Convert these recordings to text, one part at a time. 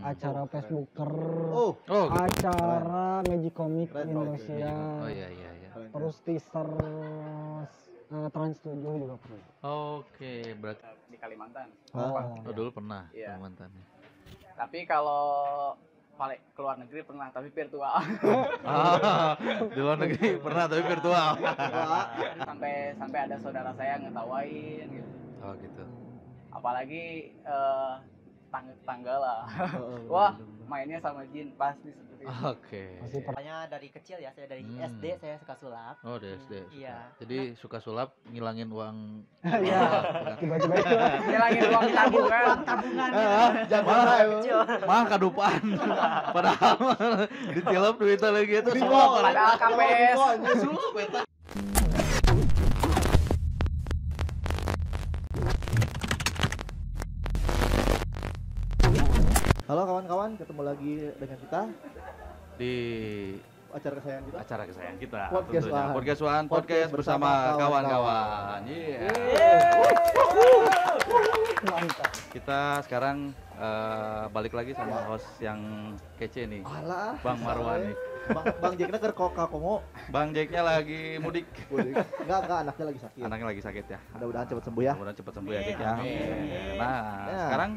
acara Facebooker, gitu. acara Magic Comic Keren, Indonesia, Oh iya. terus teaser Trans 7 juga pernah. Oke, berarti Di Kalimantan. dulu pernah Iya. Kalimantan. Tapi kalau paling keluar negeri pernah, tapi virtual. Di luar negeri pernah tapi virtual. sampai ada saudara saya ngetawain gitu. Oh gitu. Apalagi tangga lah. Wah, mainnya sama jin pasti seperti itu. Oke. Soalnya dari kecil ya, saya dari SD saya suka sulap. Oh, dari SD. suka. Iya. Jadi suka sulap ngilangin uang. Iya, tiba-tiba itu. Ngilangin uang tabungan. Mah kadupaan. Padahal ditilep duitnya lagi itu sulap. Padahal KPS. Sulap eta. Halo kawan-kawan, ketemu lagi dengan kita Di acara kesayangan kita. acara kesayangan kita Podcast tentunya. One. Podcast One, Podcast podcast bersama bersama kawan-kawan. Iya. Mantap. Kita sekarang balik lagi sama host yang kece nih, Alah, Bang Marwan nih. Bang Jacknya ke Koka Komo. Bang Jacknya lagi mudik. Enggak, anaknya lagi sakit. Anaknya lagi sakit ya. Mudah-mudahan cepat sembuh ya. Mudah-mudahan cepat sembuh ya Jack ya. Amin. Nah, Ya. sekarang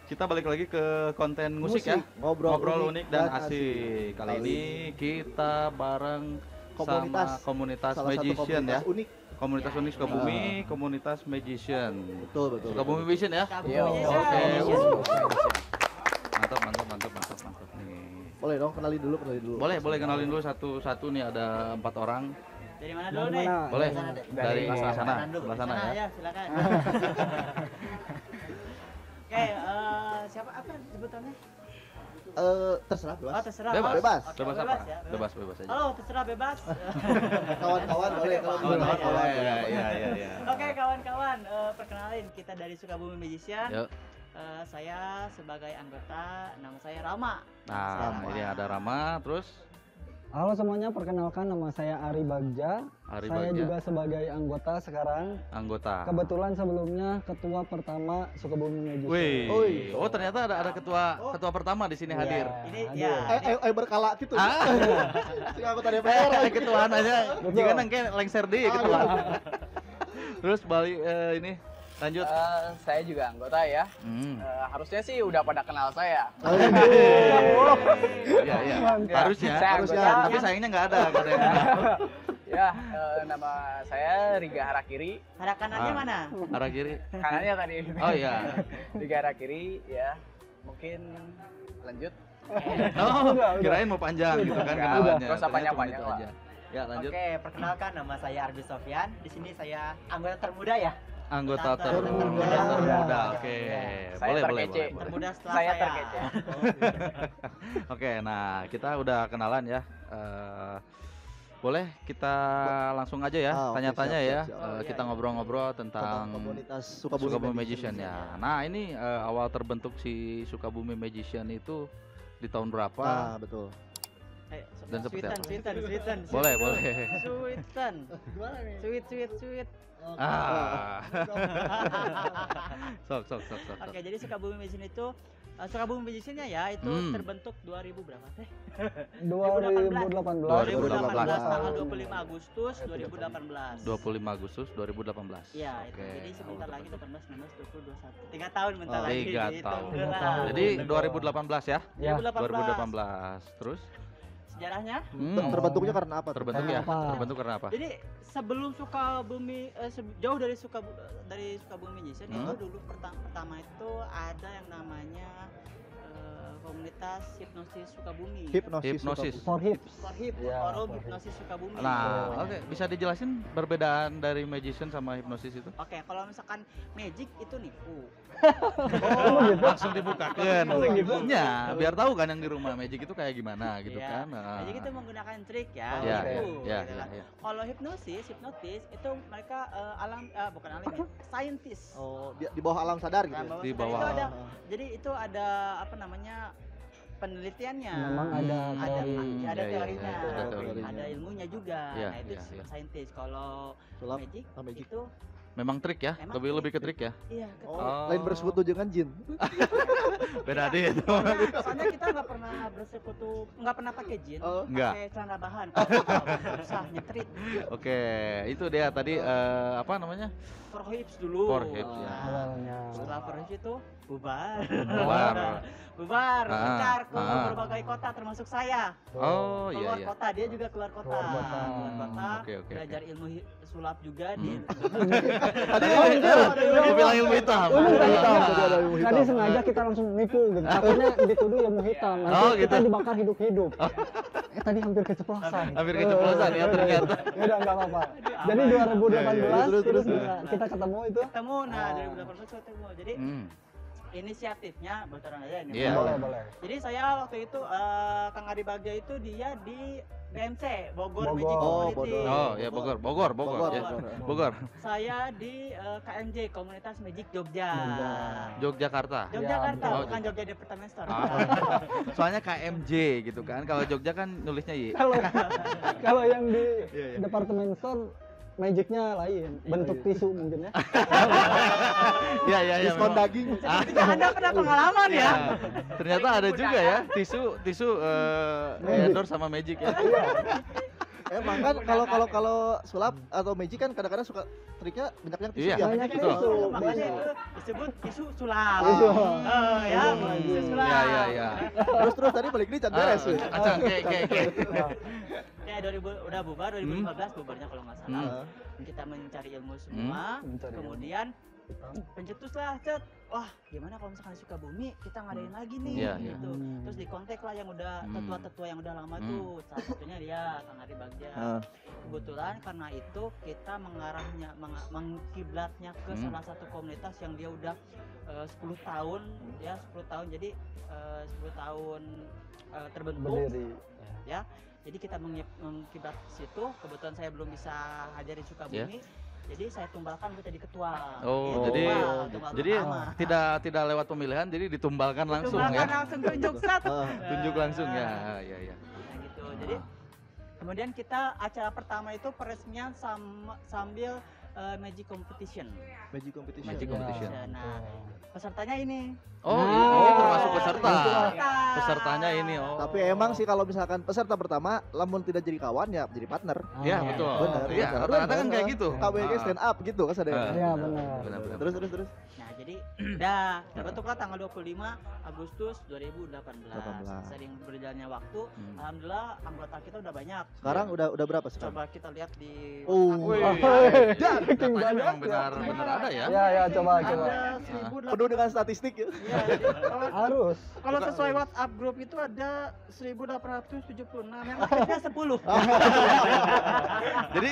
kita balik lagi ke konten musik ya. Ngobrol Unik dan asik. Kali ini kita bareng Komunitas. sama komunitas Salah satu magician ya. komunitas unik. Komunitas unik Sukabumi, komunitas magician. Betul. Sukabumi Magician ya. Yo. Oke. Magician. Mantap nih. Boleh dong, kenalin dulu. Boleh kenalin dulu satu-satu nih, ada 4 orang. Dari mana Dari dulu nih? mana? Boleh Dari dari sebelah sana, Kanan dulu. sebelah sana ya. Silakan. Oke, siapa apa sebutannya? Terserah bebas. Oh, terserah. Bebas. Bebas. Oke, Bebas apa? ya, Bebas aja. Halo, terserah bebas. Kawan-kawan boleh kalau Kawan-kawan boleh. boleh. Iya. Oke, kawan-kawan, perkenalin kita dari Sukabumi Magician. Yuk. Saya sebagai anggota, nama saya Rama. Nah, ini ada Rama, terus Halo semuanya, perkenalkan nama saya Ari Bagja. Ari Saya Bagja. juga sebagai anggota sekarang. anggota. Kebetulan sebelumnya ketua pertama Sukabumi Magician. Wih. Oh, ternyata ada ketua pertama di sini Iya, hadir. Ini hadir. ya. Berkala gitu. Ah, Si anggota DPR. ketuaan aja. Betul. Jika nangke lengser deh ketuaan. Terus balik ini lanjut. Saya juga anggota ya. Harusnya sih udah pada kenal saya. Iya. Mantap. Harusnya. Saya anggota. Tapi sayangnya nggak ada yang kenal. Ya, nama saya Riga Harakiri. Arah kanannya Ah. mana? Arah kiri. Kanannya tadi. Oh iya. Riga Harakiri ya. Mungkin lanjut. Oh, Udah. kirain mau panjang gitu kan Enggak, kenalannya. nggak usah Ternyata panjang-panjang cuma itu lah. aja. Ya, lanjut. Oke, perkenalkan nama saya Arbi Sofyan. Di sini saya anggota termuda ya. Anggota Termuda. termuda. Oke. Saya Boleh. terkece. Termuda setelah Saya saya. terkece. Oke, nah kita udah kenalan ya. Boleh kita langsung aja ya, Oke, tanya-tanya siap, ya. siap. Iya, Ngobrol-ngobrol tentang komunitas Sukabumi Magician ya. Nah ini awal terbentuk si Sukabumi Magician itu di tahun berapa? Ah, betul. Dan seperti apa? Sweeten. Boleh. Sweeten. Sweet. Ah. Sok. Oke, jadi Sukabumi Magician itu Sukabumi Magician-nya ya itu terbentuk 2000 berapa teh? 2018. 2018 tanggal 25 Agustus 2018. 25 Agustus 2018. Iya, itu. Oke, Jadi sebentar awal lagi terbentuk. 18, 19, 20, 21. 3 tahun bentar Oh, lagi. 3 gitu. tahun. Berat. Jadi 2018 ya? Ya. 2018. Terus Sejarahnya? Terbentuknya karena apa? terbentuk ya? Apa? Terbentuk karena apa? Jadi sebelum Sukabumi jauh dari Sukabumi Magician itu dulu pertama itu ada yang namanya komunitas hipnosis Sukabumi. Hipnosis. For hips. Ya, Forum for hipnosis Sukabumi. Nah, oke, bisa dijelasin perbedaan dari magician sama hipnosis itu? Oke, kalau misalkan magic itu nipu. Langsung dibukakan bukunya, biar tahu kan yang di rumah magic itu kayak gimana gitu Iya. kan. Magic itu menggunakan trik ya. Iya, nipu, iya, gitu kan. iya. Kalau hipnotis itu mereka bukan alim ya, saintis. Oh, di bawah alam sadar gitu. Nah, ya? Di itu bawah. ada, jadi itu ada apa namanya penelitiannya. Memang ada ada teori. ada Iya, teorinya, iya, ada teorinya. ada ilmunya juga. Iya, Nah itu iya, disebut iya. saintis. Kalau Sulap, magic, magic. itu Memang trik ya, Emang lebih ke trik ya. Iya, Oh, Oh. lain bersekutu dengan jin. Beda deh itu. soalnya kita nggak pernah bersekutu, nggak pernah pakai jin, Oh. Nggak. pakai celana bahan. Kalau susah nyetrit. Oke, itu dia tadi apa namanya? For hips dulu. For hips, ya. Awalnya. Setelah for hips itu bubar. Bubar. Bubar, Ah, mencar ke ah. berbagai kota termasuk saya. Oh iya Keluar iya. kota, dia juga keluar kota. Keluar kota. Keluar kota, Oke. belajar ilmu sulap juga di Tadi Dia bilang ilmu hitam. Ilmu hitam. Tadi ada ilmu hitam. Tadi sengaja kita langsung nipu gitu. Takutnya dituduh ilmu hitam. Nanti Oh, kita gitu. dibakar hidup-hidup. Tadi hampir keceplosan. Hampir keceplosan ya ternyata. Ya udah enggak apa-apa. Jadi Iya, 2018 terus, terus terus. kita ketemu itu. ketemu. Nah, Oh. 2018 ketemu. Jadi Hmm. inisiatifnya bocoran aja ini. Iya. Boleh, boleh. Jadi saya waktu itu Kang Ari Bagja itu dia di BMC Bogor Bogor. Magic Oh, Community. Oh ya Bogor ya. Bogor. Saya di KMJ Komunitas Magic Jogja. Yogyakarta. Yogyakarta, Ya, bukan betul. Jogja Department Store. Soalnya KMJ gitu kan. Kalau Jogja kan nulisnya Y. Kalau yang di Iya, iya. departemen store magicnya lain, bentuk tisu mungkin ya. Iya iya iya. Diskon memang. daging. Sepertinya Anda pernah pengalaman ya. Iya. Ternyata ada juga ya tisu Magic. endorse sama Magic ya. Emang kan kalau sulap atau magic kan kadang-kadang suka triknya banyak tisu Iya, ya. Banyak betul. tisu. Makanya banyak. itu disebut tisu sulap. Tisu. Ya, Iya, tisu sulap. Iya. Terus tadi balik ini can beres. ya. Acang kayak. Ya 2000 udah bubar 2015 bubarnya kalau nggak salah. Heeh. Kita mencari ilmu semua, Mencari ilmu. kemudian pencetuslah cet. Wah, gimana kalau misalkan Sukabumi kita ngadain lagi nih Iya, iya. gitu. Terus dikontak lah yang udah tetua-tetua yang udah lama tuh. Salah satunya dia Kang Ari Bagja. Heeh. Kebetulan karena itu kita mengkiblatnya ke salah satu komunitas yang dia udah 10 tahun ya 10 tahun jadi 10 tahun terbentuk Berdiri. ya. Jadi kita mengkiblat situ. Kebetulan saya belum bisa hajarin Sukabumi. Jadi saya tumbalkan buat jadi ketua. Oh, Gitu, jadi Pak, tumbal pertama. tidak lewat pemilihan, jadi ditumbalkan langsung Tumbalkan ya. langsung tunjuk satu. Tunjuk langsung ya. Iya. Nah, gitu. Jadi kemudian kita acara pertama itu peresmian sambil Magic Competition. Magic competition. Magic competition. Nah, pesertanya ini. Oh, Nah, ini termasuk peserta. Peserta. Pesertanya ini oh. Tapi emang sih kalau misalkan peserta pertama lamun tidak jadi kawan ya jadi partner. Ya, Ah, betul. Benar. Iya, benar. rata-rata kan kayak gitu. KBG stand up gitu kan ada. Iya, benar. Benar. Terus. Nah, jadi udah terbentuklah tanggal 25 Agustus 2018. Sering berjalannya waktu, alhamdulillah anggota kita udah banyak. Sekarang udah berapa sekarang? Coba kita lihat di Oh. WhatsApp. Datanya memang benar ada ya. Ya, coba. Ada 1008. Penuh dengan statistik ya. Iya, jadi Harus. kalau sesuai WhatsApp grup itu ada 1876 yang aktifnya 10. Jadi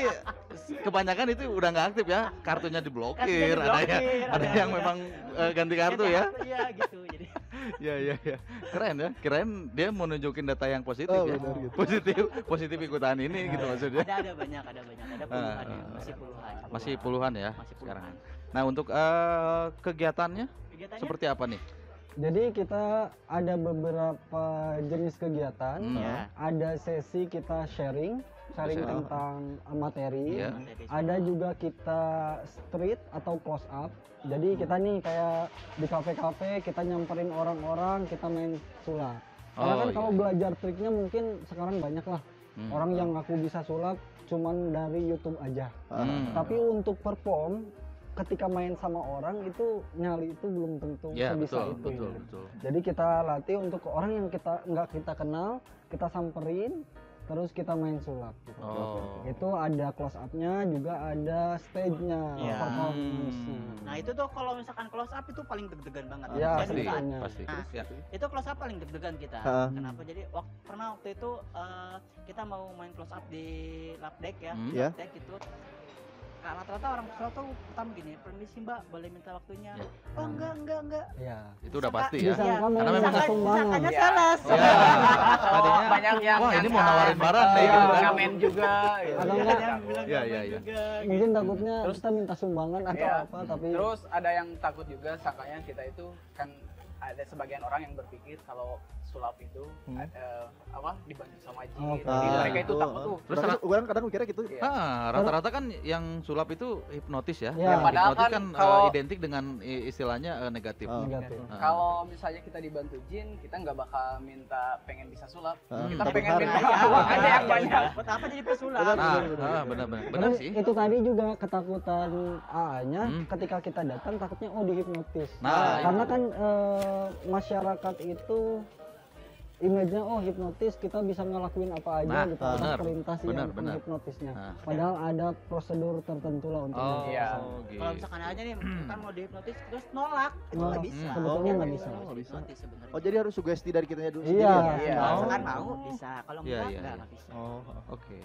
kebanyakan itu udah nggak aktif ya, kartunya diblokir, Kartunya diblokir, ada ada yang memang ganti kartu ya. Iya gitu. Jadi Iya. Keren ya. Kirain dia mau nunjukin data yang positif Oh, ya. benar gitu. Positif ikutan ini gitu maksudnya. ada banyak, ada puluhan ya, masih puluhan. Masih puluhan ya Masih sekarang. puluhan. Nah, untuk kegiatannya Kegiatannya seperti apa nih? Jadi kita ada beberapa jenis kegiatan. Ya. Ada sesi kita sharing Sharing. tentang materi. Iya. Ada juga kita street atau close up. Jadi kita nih kayak di kafe-kafe kita nyamperin orang-orang, kita main sulap. Karena Oh, kan iya. kalau belajar triknya mungkin sekarang banyak lah orang yang ngaku bisa sulap cuman dari YouTube aja. Tapi untuk perform ketika main sama orang itu nyali itu belum tentu Ya, sebisa betul, itu. betul. Jadi kita latih untuk orang yang nggak kita kenal, kita samperin, terus kita main sulap. Gitu. Oh. Itu ada close up-nya, juga ada stage-nya, Iya. performance-nya. Nah itu tuh kalau misalkan close up itu paling deg-degan banget. Iya, Saya Pasti, juga. pasti. Nah, Ya. itu close up paling deg-degan kita. Heeh. Kenapa? Jadi pernah waktu itu kita mau main close up di lap deck ya. Iya. Lap deck itu rata-rata orang peserta tuh pertama gini, permisi mbak boleh minta waktunya. Ya. Oh enggak. Iya. Itu udah pasti ya. Disangka mau Karena memang minta sumbangan. Disangkanya sales. Ya. Tadinya banyak yang wah ini nyangka. mau nawarin barang nih Iya. gitu kan. Ngamen juga gitu. Atau Ada enggak, yang bilang Iya, ngamen iya. juga. mungkin takutnya kita minta sumbangan atau Iya. apa, tapi Terus ada yang takut juga sangkanya kita itu kan ada sebagian orang yang berpikir kalau sulap itu dibantu sama jin. Oh, Jadi mereka itu takut tuh. Terus Terus kadang mikirnya gitu. Iya. Rata-rata kan yang sulap itu hipnotis ya. Ya, padahal Hipnotis kan kan kalau- identik dengan istilahnya negatif. Negatif. Kalau misalnya kita dibantu jin, kita nggak bakal minta pengen bisa sulap. Kita Tapi pengen harus. minta uang aja yang banyak. Buat apa jadi pesulap? Benar-benar. Tapi Benar sih. itu tadi juga ketakutan AA-nya Hmm. ketika kita datang takutnya dihipnotis. Nah, Karena kan masyarakat itu image-nya hipnotis kita bisa ngelakuin apa aja Nah, gitu atas benar. perintah si Benar, yang benar. hipnotisnya. Nah. Padahal ada prosedur tertentu lah untuk Oh, Iya. gitu. Kalau misalkan aja nih kan mau dihipnotis terus nolak, itu Nolak. nggak bisa. Sebetulnya nggak bisa. Nggak bisa. Hipnotis sebenarnya. Oh, jadi harus sugesti dari kitanya dulu Iya. sendiri ya? Iya. Kalau Oh. misalkan mau bisa, kalau Iya, enggak iya, nggak iya. bisa. Oh. Oke.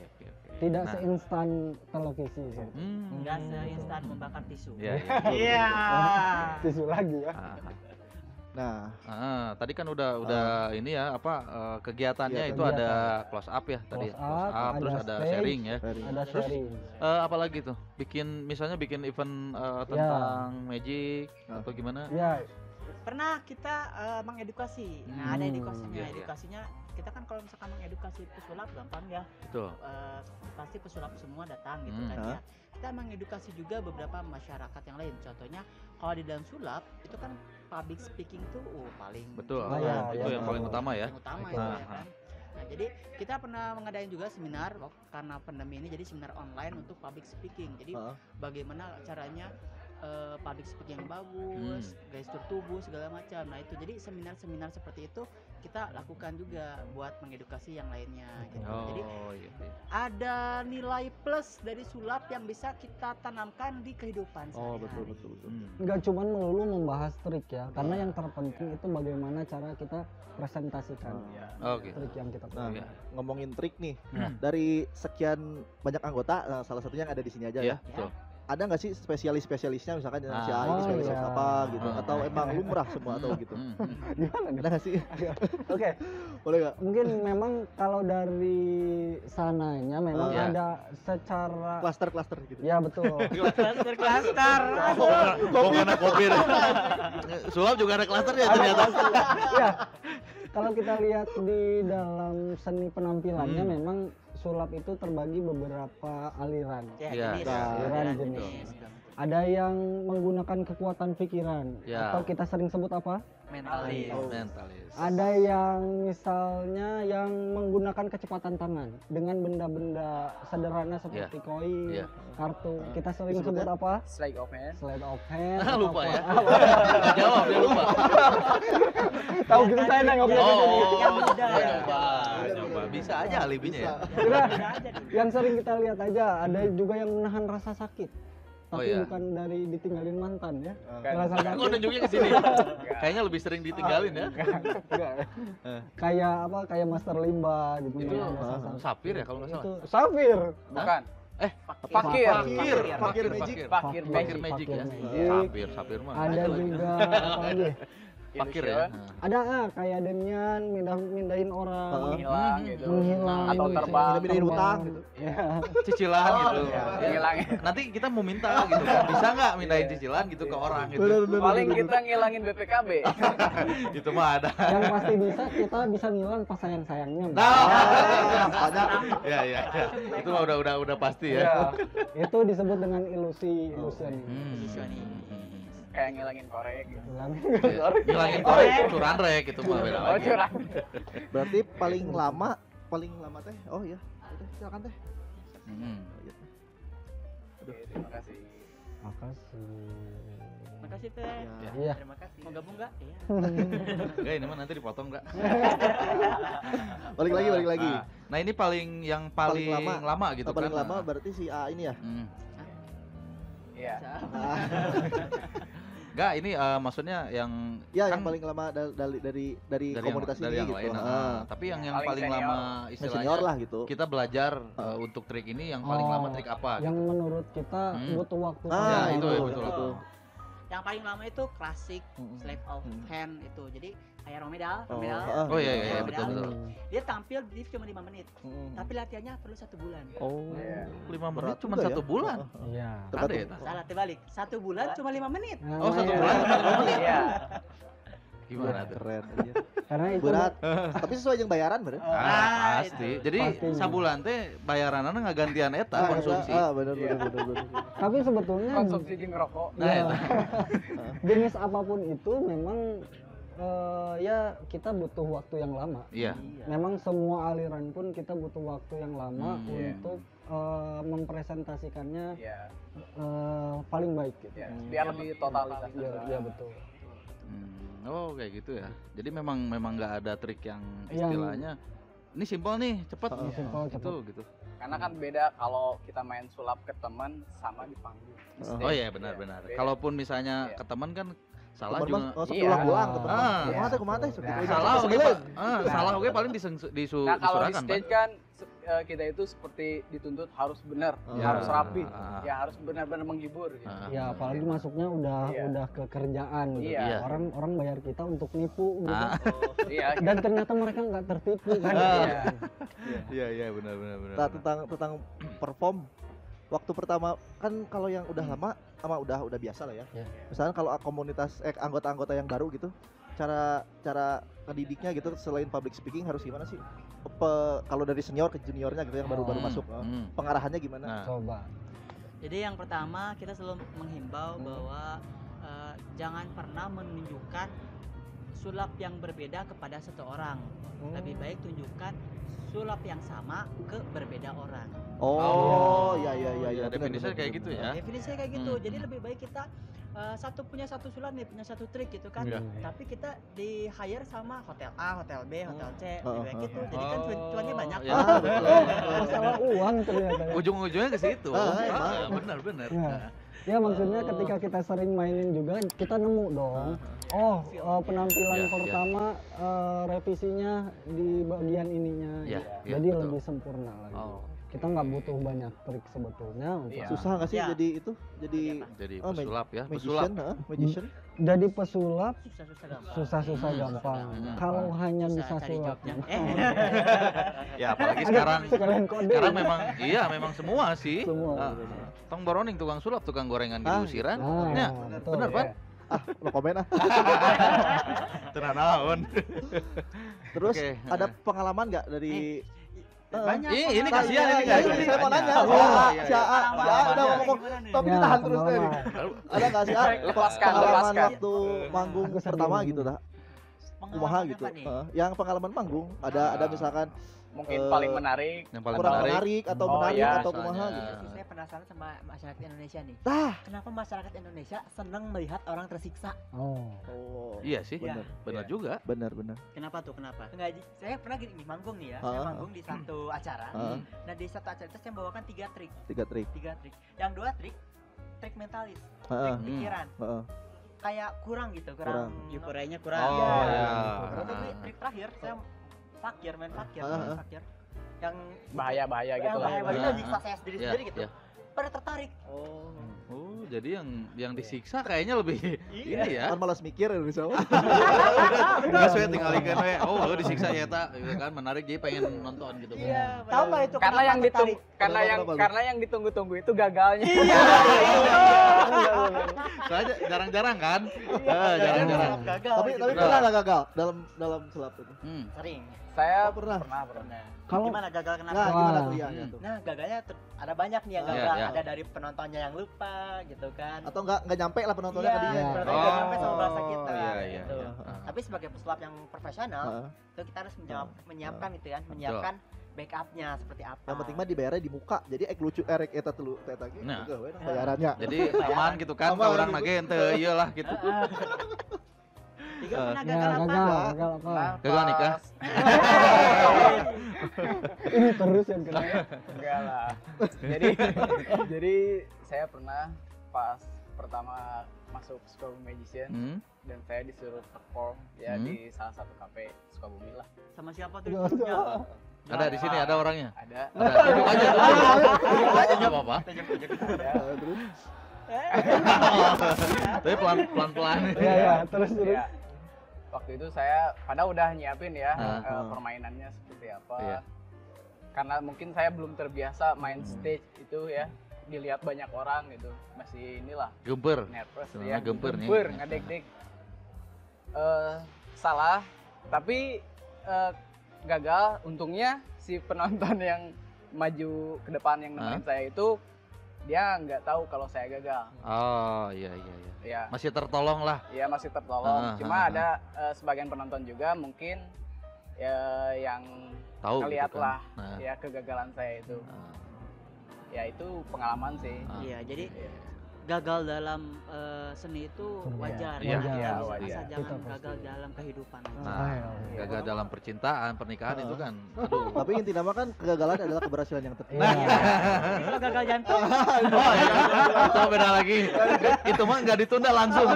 Tidak Nah. seinstan televisi. Enggak seinstan membakar tisu. Iya. Iya. Tisu lagi ya. Nah, Tadi kan udah ini ya kegiatannya itu Kegiatan. ada close up ya tadi. Close up, Terus ada ada stage. sharing ya. Ada Terus, sharing. Apalagi tuh? Misalnya bikin event tentang magic atau gimana? Ya, Pernah kita mengedukasi. Nah, ada edukasinya. Iya, iya. Edukasinya kita kan kalau misalkan mengedukasi pesulap gampang ya. Betul. Pasti pesulap semua datang gitu Hmm. kan ya. Kita mengedukasi juga beberapa masyarakat yang lain. Contohnya kalau di dalam sulap itu kan public speaking tuh paling Betul. Oh, iya, Itu iya, yang paling betul. utama ya. yang utama Betul. itu ya kan. Nah, jadi kita pernah mengadain juga seminar karena pandemi ini, jadi seminar online untuk public speaking. Jadi bagaimana caranya public speaking yang bagus, gestur tubuh segala macam. Nah, itu jadi seminar-seminar seperti itu kita lakukan juga buat mengedukasi yang lainnya gitu. Jadi Iya. ada nilai plus dari sulap yang bisa kita tanamkan di kehidupan oh sehari-hari. betul. nggak cuma melulu membahas trik ya, karena yang terpenting itu bagaimana cara kita presentasikan Oke. trik yang kita Nah, punya. ngomongin trik nih, Hmm. dari sekian banyak anggota, salah satunya yang ada di sini aja Iya, ya. betul. Ada nggak sih spesialisnya misalkan si A ini Oh, spesialis iya. apa gitu, atau emang lumrah semua atau gitu? Gimana nih? Ada nggak sih? Oke, Boleh nggak? mungkin memang kalau dari sananya memang Iya. ada secara Klaster gitu. ya betul. Klaster. Kok anak kopi? Sulap juga ada klasternya ternyata. Ya, kalau kita lihat di dalam seni penampilannya memang sulap itu terbagi beberapa aliran. Ya, Iya, jenis. aliran jenis. Ada yang menggunakan kekuatan pikiran Ya. atau kita sering sebut apa? Mentalis. Mentalis. Ada yang misalnya yang menggunakan kecepatan tangan dengan benda-benda sederhana seperti koin, Iya. kartu. Kita sering Disebutnya? sebut apa? Sleight of hand. Sleight of hand. Lupa atau ya. apa. Jawab dia lupa. Tahu gitu saya nggak bisa. Yang muda. Coba. Bisa aja alibinya ya. Kita yang sering kita lihat aja, ada juga yang menahan rasa sakit. Oh, Tapi iya. bukan dari ditinggalin mantan ya. Kan. Rasa Kok sakit. nunjuknya ke sini? Kayaknya lebih sering ditinggalin ya. Enggak. Kayak apa? Kayak Master Limba gitu. Itu menahan rasa sakit. Sapir ya kalau nggak Itu salah. Safir. Bukan. Fakir. Fakir magic. Fakir Fakir magic ya. magic. Sapir mah. Ada juga apa lagi? Fakir ya. Ada kayak Demian mindahin orang, Hilang gitu. menghilang Atau terbang. Mindahin utang gitu. Ya. Cicilan gitu. Ya, ngilangin. Nanti kita mau minta gitu kan. Bisa nggak mindahin cicilan gitu ke orang gitu. Paling kita ngilangin BPKB. Itu mah ada. Yang pasti bisa, kita bisa ngilang pas sayang-sayangnya. Banyak. Ya. Itu mah udah pasti ya. Ya, itu disebut dengan ilusi, illusion. Kayak ngilangin korek gitu. Ngilangin korek curan rek itu mah beda Oh, lagi. curang. Berarti paling lama teh. Oh iya. Udah, silakan teh. Oke, terima kasih. Makasih. Makasih teh. Iya. Terima kasih. Mau gabung nggak? Iya. Enggak ini mah nanti dipotong enggak? Balik lagi. Nah, ini yang paling lama gitu kan. Paling lama berarti si A ini ya. Iya. Enggak, ini maksudnya yang Ya, kan yang paling lama dari komunitas dari ini yang gitu. lain. Tapi yang Paling paling senior. lama Yang istilahnya senior lah gitu. kita belajar untuk trik ini yang paling lama trik apa? Yang menurut kita butuh waktu. Ya, panjang. itu ya, betul. betul. Yang paling lama itu klasik sleight of hand itu. Jadi kayak Romedal. Oh iya, betul. Dia tampil di cuma 5 menit. Tapi latihannya perlu 1 bulan. Oh. 5 menit Berat cuma juga 1 ya. bulan. Iya. Ada ya? Tas? Salah terbalik. 1 bulan cuma 5 menit. Oh, 1 bulan cuma 5 menit. Iya. Gimana tuh? Keren aja. Karena itu Berat. Tapi sesuai yang bayaran bener. Pasti. Jadi Pastinya. sabulan teh bayaranna ngagantian eta konsumsi. Bener. tapi sebetulnya Konsumsi jeung ngerokok. Nah, ya, eta. jenis apapun itu memang ya kita butuh waktu yang lama. Iya. Memang semua aliran pun kita butuh waktu yang lama Iya. untuk mempresentasikannya Iya. paling baik gitu. Ya, biar lebih totalitas. Iya betul. Oh kayak gitu ya. Jadi memang nggak ada trik yang Yang- istilahnya ini simpel nih, cepet. Simpel, cepet. Gitu. Karena kan beda kalau kita main sulap ke teman sama di panggung. Di stage. Oh iya benar. Beda. Kalaupun misalnya Iya. ke teman kan salah Temen juga. sok Iya. ulang-ulang ke teman. Ah. Kumaha teh Nah, Salah oke sebelum. salah oke paling Nah kalau di disurakan stage kan kita itu seperti dituntut harus benar, Ya. harus rapi, Ah. ya harus benar-benar menghibur. Gitu. Ya apalagi masuknya udah Iya. ke kerjaan gitu. Iya. Orang bayar kita untuk nipu gitu. Ah. Iya. Dan ternyata mereka nggak tertipu kan. Iya. Iya benar. Nah, tentang perform waktu pertama kan kalau yang udah lama sama udah biasa lah ya. Ya. Misalnya kalau komunitas anggota-anggota yang baru gitu, cara ngedidiknya gitu selain public speaking harus gimana sih? Kalau dari senior ke juniornya gitu yang baru-baru masuk, pengarahannya gimana? Nah. Coba. Jadi yang pertama kita selalu menghimbau bahwa jangan pernah menunjukkan sulap yang berbeda kepada satu orang. Lebih baik tunjukkan sulap yang sama ke berbeda orang. Iya. Ya, definisinya kayak gitu ya. Definisinya kayak gitu. Jadi lebih baik kita punya satu sulap nih, punya satu trik gitu kan. Iya. Tapi kita di hire sama hotel A, hotel B, hotel C, lebih baik gitu. Oh. Jadi kan cuannya banyak. Ya, betul. Masalah uang ternyata. Ya. Ujung-ujungnya ke situ. emang. Benar. Ya. Ya maksudnya ketika kita sering mainin juga kita nemu dong. Penampilan Ya, pertama revisinya di bagian ininya. Ya, ya, Jadi betul. lebih sempurna lagi. Oh. Kita nggak butuh banyak trik sebetulnya untuk Iya. Susah nggak sih Ya. jadi itu? Jadi Jadi Oh, pesulap ya, magician, magician. jadi pesulap Susah-susah gampang. susah-susah gampang. Kalau hanya Susah bisa cari sulap. jobnya. Ya apalagi sekarang sekalian kode. memang semua sih. Semua. Tong boroning tukang sulap, tukang gorengan Ah, diusiran. Nah, Ya, betul. bener Pak. Lo komen ah. Tenan naon. Terus Oke, ada pengalaman nggak dari Banyak. Ini pengalaman. kasihan ini Ya, guys. saya mau nanya. Oh, iya, Si A udah mau ngomong. Gimana nih? Tapi Ya, ditahan terus deh. nih. pengalaman. Ada nggak sih A? Lepaskan, Pengalaman lepaskan. waktu manggung Aku sedih. pertama gitu dah. Pengalaman Kumaha apa gitu. nih? Yang pengalaman manggung ada misalkan Mungkin paling menarik. Yang paling kurang menarik. menarik atau Oh, menarik iya, atau misalnya. kumaha gitu. Sih, saya penasaran sama masyarakat Indonesia nih. Tah. Kenapa masyarakat Indonesia senang melihat orang tersiksa? Oh. Oh. Iya sih. Bener. Bener Iya. juga. Bener. Kenapa tuh? Kenapa? Enggak, saya pernah gini manggung nih ya. Saya Ah. manggung di satu acara. Ah. Nah, di satu acara itu saya bawakan 3 trik. 3 trik. 3 trik. Yang 2 trik mentalis, Heeh. trik pikiran. Heeh. Kayak kurang gitu, Kurang. euforanya kurang. Oh Iya. ya. Terus trik terakhir saya main fakir, Ah. fakir. Yang Bahaya-bahaya gitu lah. bahaya Ah. nyiksa saya sendiri Iya, gitu. iya. Pada tertarik. Oh, jadi yang disiksa kayaknya lebih ini ya. Kan malas mikir misalnya. Enggak saya tinggal ikan we. Oh, lu disiksa ya tak gitu kan menarik jadi pengen nonton gitu. Iya. Tahu nggak itu Karena yang tertarik? karena yang ditunggu-tunggu itu gagalnya. Iya. Soalnya jarang-jarang kan. Jarang-jarang. Gagal. Tapi gitu. pernah nggak gagal dalam sulap itu? Sering. Saya Oh, pernah. pernah. Kalau Gimana gagal kenapa? Nah, gimana Wah. tuh ya tuh? Nah, gagalnya ada banyak nih yang Ah, gagal. iya. Ada dari penontonnya yang lupa gitu kan. Atau nggak nyampe lah penontonnya Iya, ke dia. penontonnya nggak nyampe sama bahasa Oh, kita. iya, iya, gitu. iya. Tapi sebagai pesulap yang profesional, Heeh. itu kita harus menyiapkan gitu kan, menyiapkan backupnya seperti apa. Yang penting mah dibayarnya di muka. Jadi lucu rek eta telu teta ge. Nah. Juga we bayarannya. Jadi aman gitu kan Aman, ka urang gitu. mah ge henteu ieulah gitu. Tiga pernah ya gagal apa? gagal apa? Gagal nikah. Ini terus yang kena. Enggak lah. Jadi saya pernah pas pertama masuk Sukabumi Magician Hmm. dan saya disuruh perform ya Hmm. di salah satu kafe Sukabumi lah. Sama siapa tuh? Gagal. disuruhnya? Ada di sini ada orangnya. Ada. Ada. Tunjuk aja. Tunjuk aja enggak apa-apa. Ya. Terus Tapi pelan-pelan. Iya, terus. Ya. Waktu itu saya padahal udah nyiapin ya Ah. permainannya seperti apa. Iya. Karena mungkin saya belum terbiasa main stage itu ya, dilihat banyak orang gitu. Masih inilah Gemper. nervous Sebenarnya ya. gemper nih. Ngedek-dek. salah, tapi gagal. Untungnya si penonton yang maju ke depan yang nemenin saya itu dia nggak tahu kalau saya gagal. Oh iya. Ya. Masih tertolong lah. Iya masih tertolong. Cuma ada sebagian penonton juga mungkin ya, yang tahu ngeliat gitu kan. lah ya kegagalan saya itu. Ya itu pengalaman sih. Iya, jadi gagal dalam seni itu wajar. Iya, Asal jangan gagal dalam kehidupan. Gagal dalam percintaan, pernikahan itu kan. Aduh. Tapi inti nama kan kegagalan adalah keberhasilan yang tertinggi. Kalau gagal jantung, Oh iya, itu beda lagi. Itu mah nggak ditunda langsung.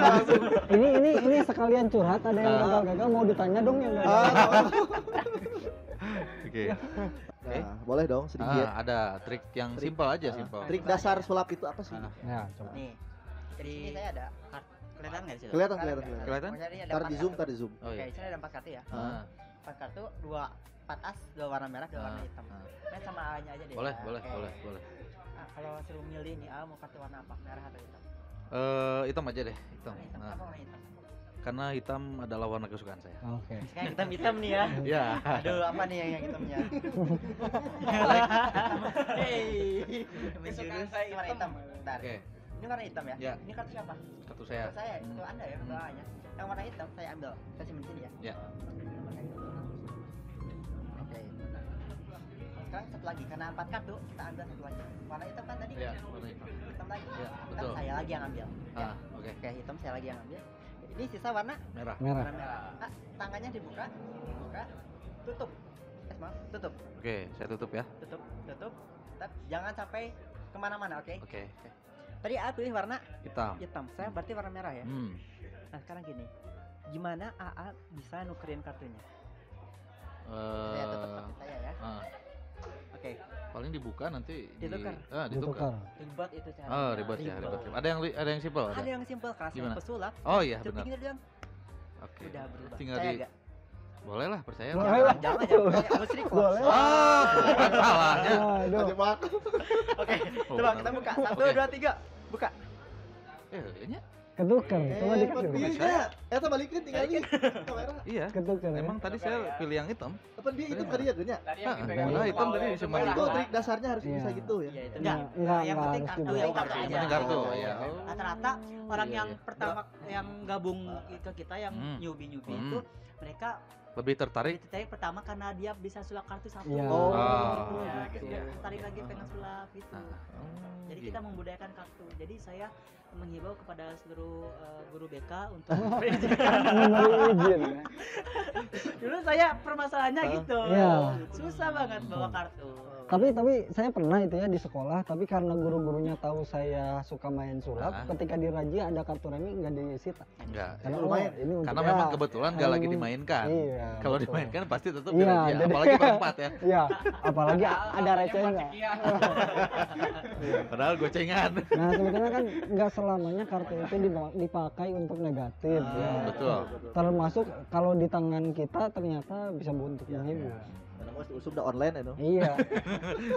Ini sekalian curhat, ada yang gagal-gagal mau ditanya dong yang gagal. Oke. Nah, boleh dong sedikit. Ada trik yang simpel aja, simpel. Trik dasar sulap itu apa sih? Ya, coba. nih di sini saya ada kelihatan nggak di situ? Kelihatan. Kelihatan? Tar di zoom. Oh Oke, iya. di sini ada 4 kartu ya. 4 kartu, 4 as, 2 warna merah, 2 warna hitam. Main sama A-nya aja deh. Boleh. Oke. Nah, kalau suruh milih nih A mau kartu warna apa? Merah atau hitam? Hitam aja deh, hitam. Warna hitam. Kenapa warna hitam? Karena hitam adalah warna kesukaan saya. Oke. Sekarang hitam nih ya. Iya. Aduh, apa nih yang hitamnya? Hei, Kesukaan saya warna hitam. Bentar. Oke. Ini warna hitam ya? Ya. Ini kartu siapa? Kartu saya. Kartu saya, itu Anda ya, kartu A-nya. Yang warna hitam saya ambil. Saya simpen sini ya. Ya. Oke. Sekarang satu lagi, karena 4 kartu kita ambil satu lagi. Warna hitam kan tadi? Ya, warna hitam. Hitam lagi. Ya, Kan betul. saya lagi yang ambil. Ya. Oke. Oke, hitam saya lagi yang ambil. Ini sisa warna Merah. Merah. warna merah. Tangannya dibuka, tutup. Maaf, tutup. Oke, saya tutup ya. Tutup. Jangan sampai kemana-mana, oke? Oke. Tadi A pilih warna Hitam. hitam, saya berarti warna merah ya. Hmm. Nah sekarang gini, gimana AA bisa nukerin kartunya? Saya tutup kartu saya ya. Oke, Paling dibuka nanti Ditukar. ditukar. ribet itu cara. Ribet ya, ribet. Ada yang simpel Ada yang simpel, keras Gimana? pesulap. Oh iya, Cepat benar. tinggal bilang, Oke. udah berubah. Tinggal Saya di enggak. Boleh lah, percaya. Boleh lah. lah. Jangan musrik kok. Boleh. Bukan salahnya. Aduh. Oke, coba kita buka. 1, 2, 3. Buka. Iya. Ketukar. Coba dikasih. Eta balikin tinggal di kamera. Iya. Ketukar. Emang tadi saya pilih yang hitam. Apa dia itu tadi ya geunya? Tadi yang Ah, dipegang warna hitam awal tadi itu cuma merah. Itu trik dasarnya harus Iya. bisa gitu ya. Iya, itu Enggak, enggak. enggak Yang penting harus kartu juga. ya, kartu Yang aja. penting kartu, ya. Rata-rata orang Iya, yang iya. pertama yang gabung ke kita yang newbie Hmm. itu mereka Lebih tertarik. tertarik pertama karena dia bisa sulap kartu satu. Iya. Oh. Ya, gitu. dia tertarik lagi pengen sulap gitu. Jadi kita membudayakan kartu. Jadi saya menghimbau kepada seluruh guru BK untuk Memberi izin. dulu saya permasalahannya gitu. Iya. Susah banget bawa kartu. Tapi saya pernah itu ya di sekolah, tapi karena guru-gurunya tahu saya suka main sulap, ketika di Raja ada kartu remi nggak disita. Enggak. Karena lumayan. ini untuk Karena ya, memang kebetulan nggak lagi hanya- dimainkan. Iya. Kalau betul. dimainkan pasti tetap Iya, ya, jadi- apalagi berempat ya. Iya, apalagi ada recehnya. Padahal gocengan. Nah sebetulnya kan nggak selamanya kartu itu dipakai untuk negatif. Ya. Betul. Termasuk kalau di tangan kita ternyata bisa untuk menghibur. Karena mau usum udah online itu. Iya.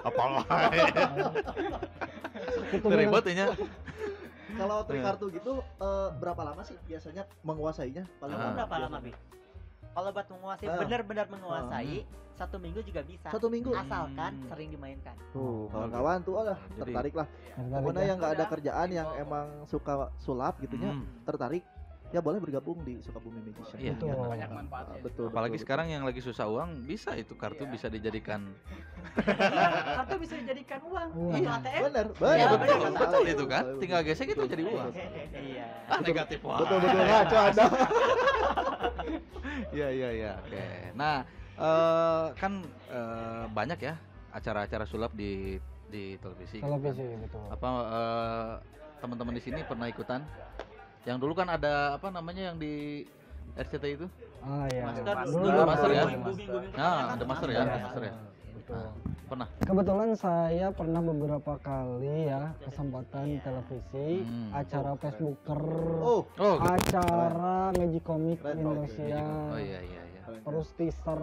Apalagi. Itu Ribet ya. Kalau trik kartu gitu berapa lama sih biasanya menguasainya? Paling Kamu lama berapa lama, biasanya? Bi? Kalau buat menguasai, Ah. benar-benar menguasai, 1 minggu juga bisa. 1 minggu. Asalkan sering dimainkan. Tuh, kawan-kawan tuh Jadi- tertarik lah. tertarik Mana ya. yang nggak ada kerjaan yang emang suka sulap gitunya, Hmm. tertarik ya boleh bergabung di Sukabumi Magician. Iya. Betul. Banyak manfaatnya. Betul. Apalagi betul, sekarang yang lagi susah uang, bisa itu kartu Iya. bisa dijadikan. Kartu bisa dijadikan uang. Uang. Iya, ATM. Bener, Iya, bener, betul, bener. betul itu kan. Tinggal gesek itu jadi uang. Iya. Negatif wah. Betul ngaco Anda. Iya. Oke. Nah, kan banyak ya acara-acara sulap di televisi. gitu kan. Televisi betul. Apa teman-teman di sini pernah ikutan? Yang dulu kan ada apa namanya yang di RCTI itu? Ah iya. Master Dulu The Master ya? booming Nah, The Master ya, Iya. The Master ya. Betul. Nah, pernah. Kebetulan saya pernah beberapa kali ya kesempatan televisi, acara Facebooker, Oh, Oh, acara Magic Comic Keren, Indonesia, oh iya. terus teaser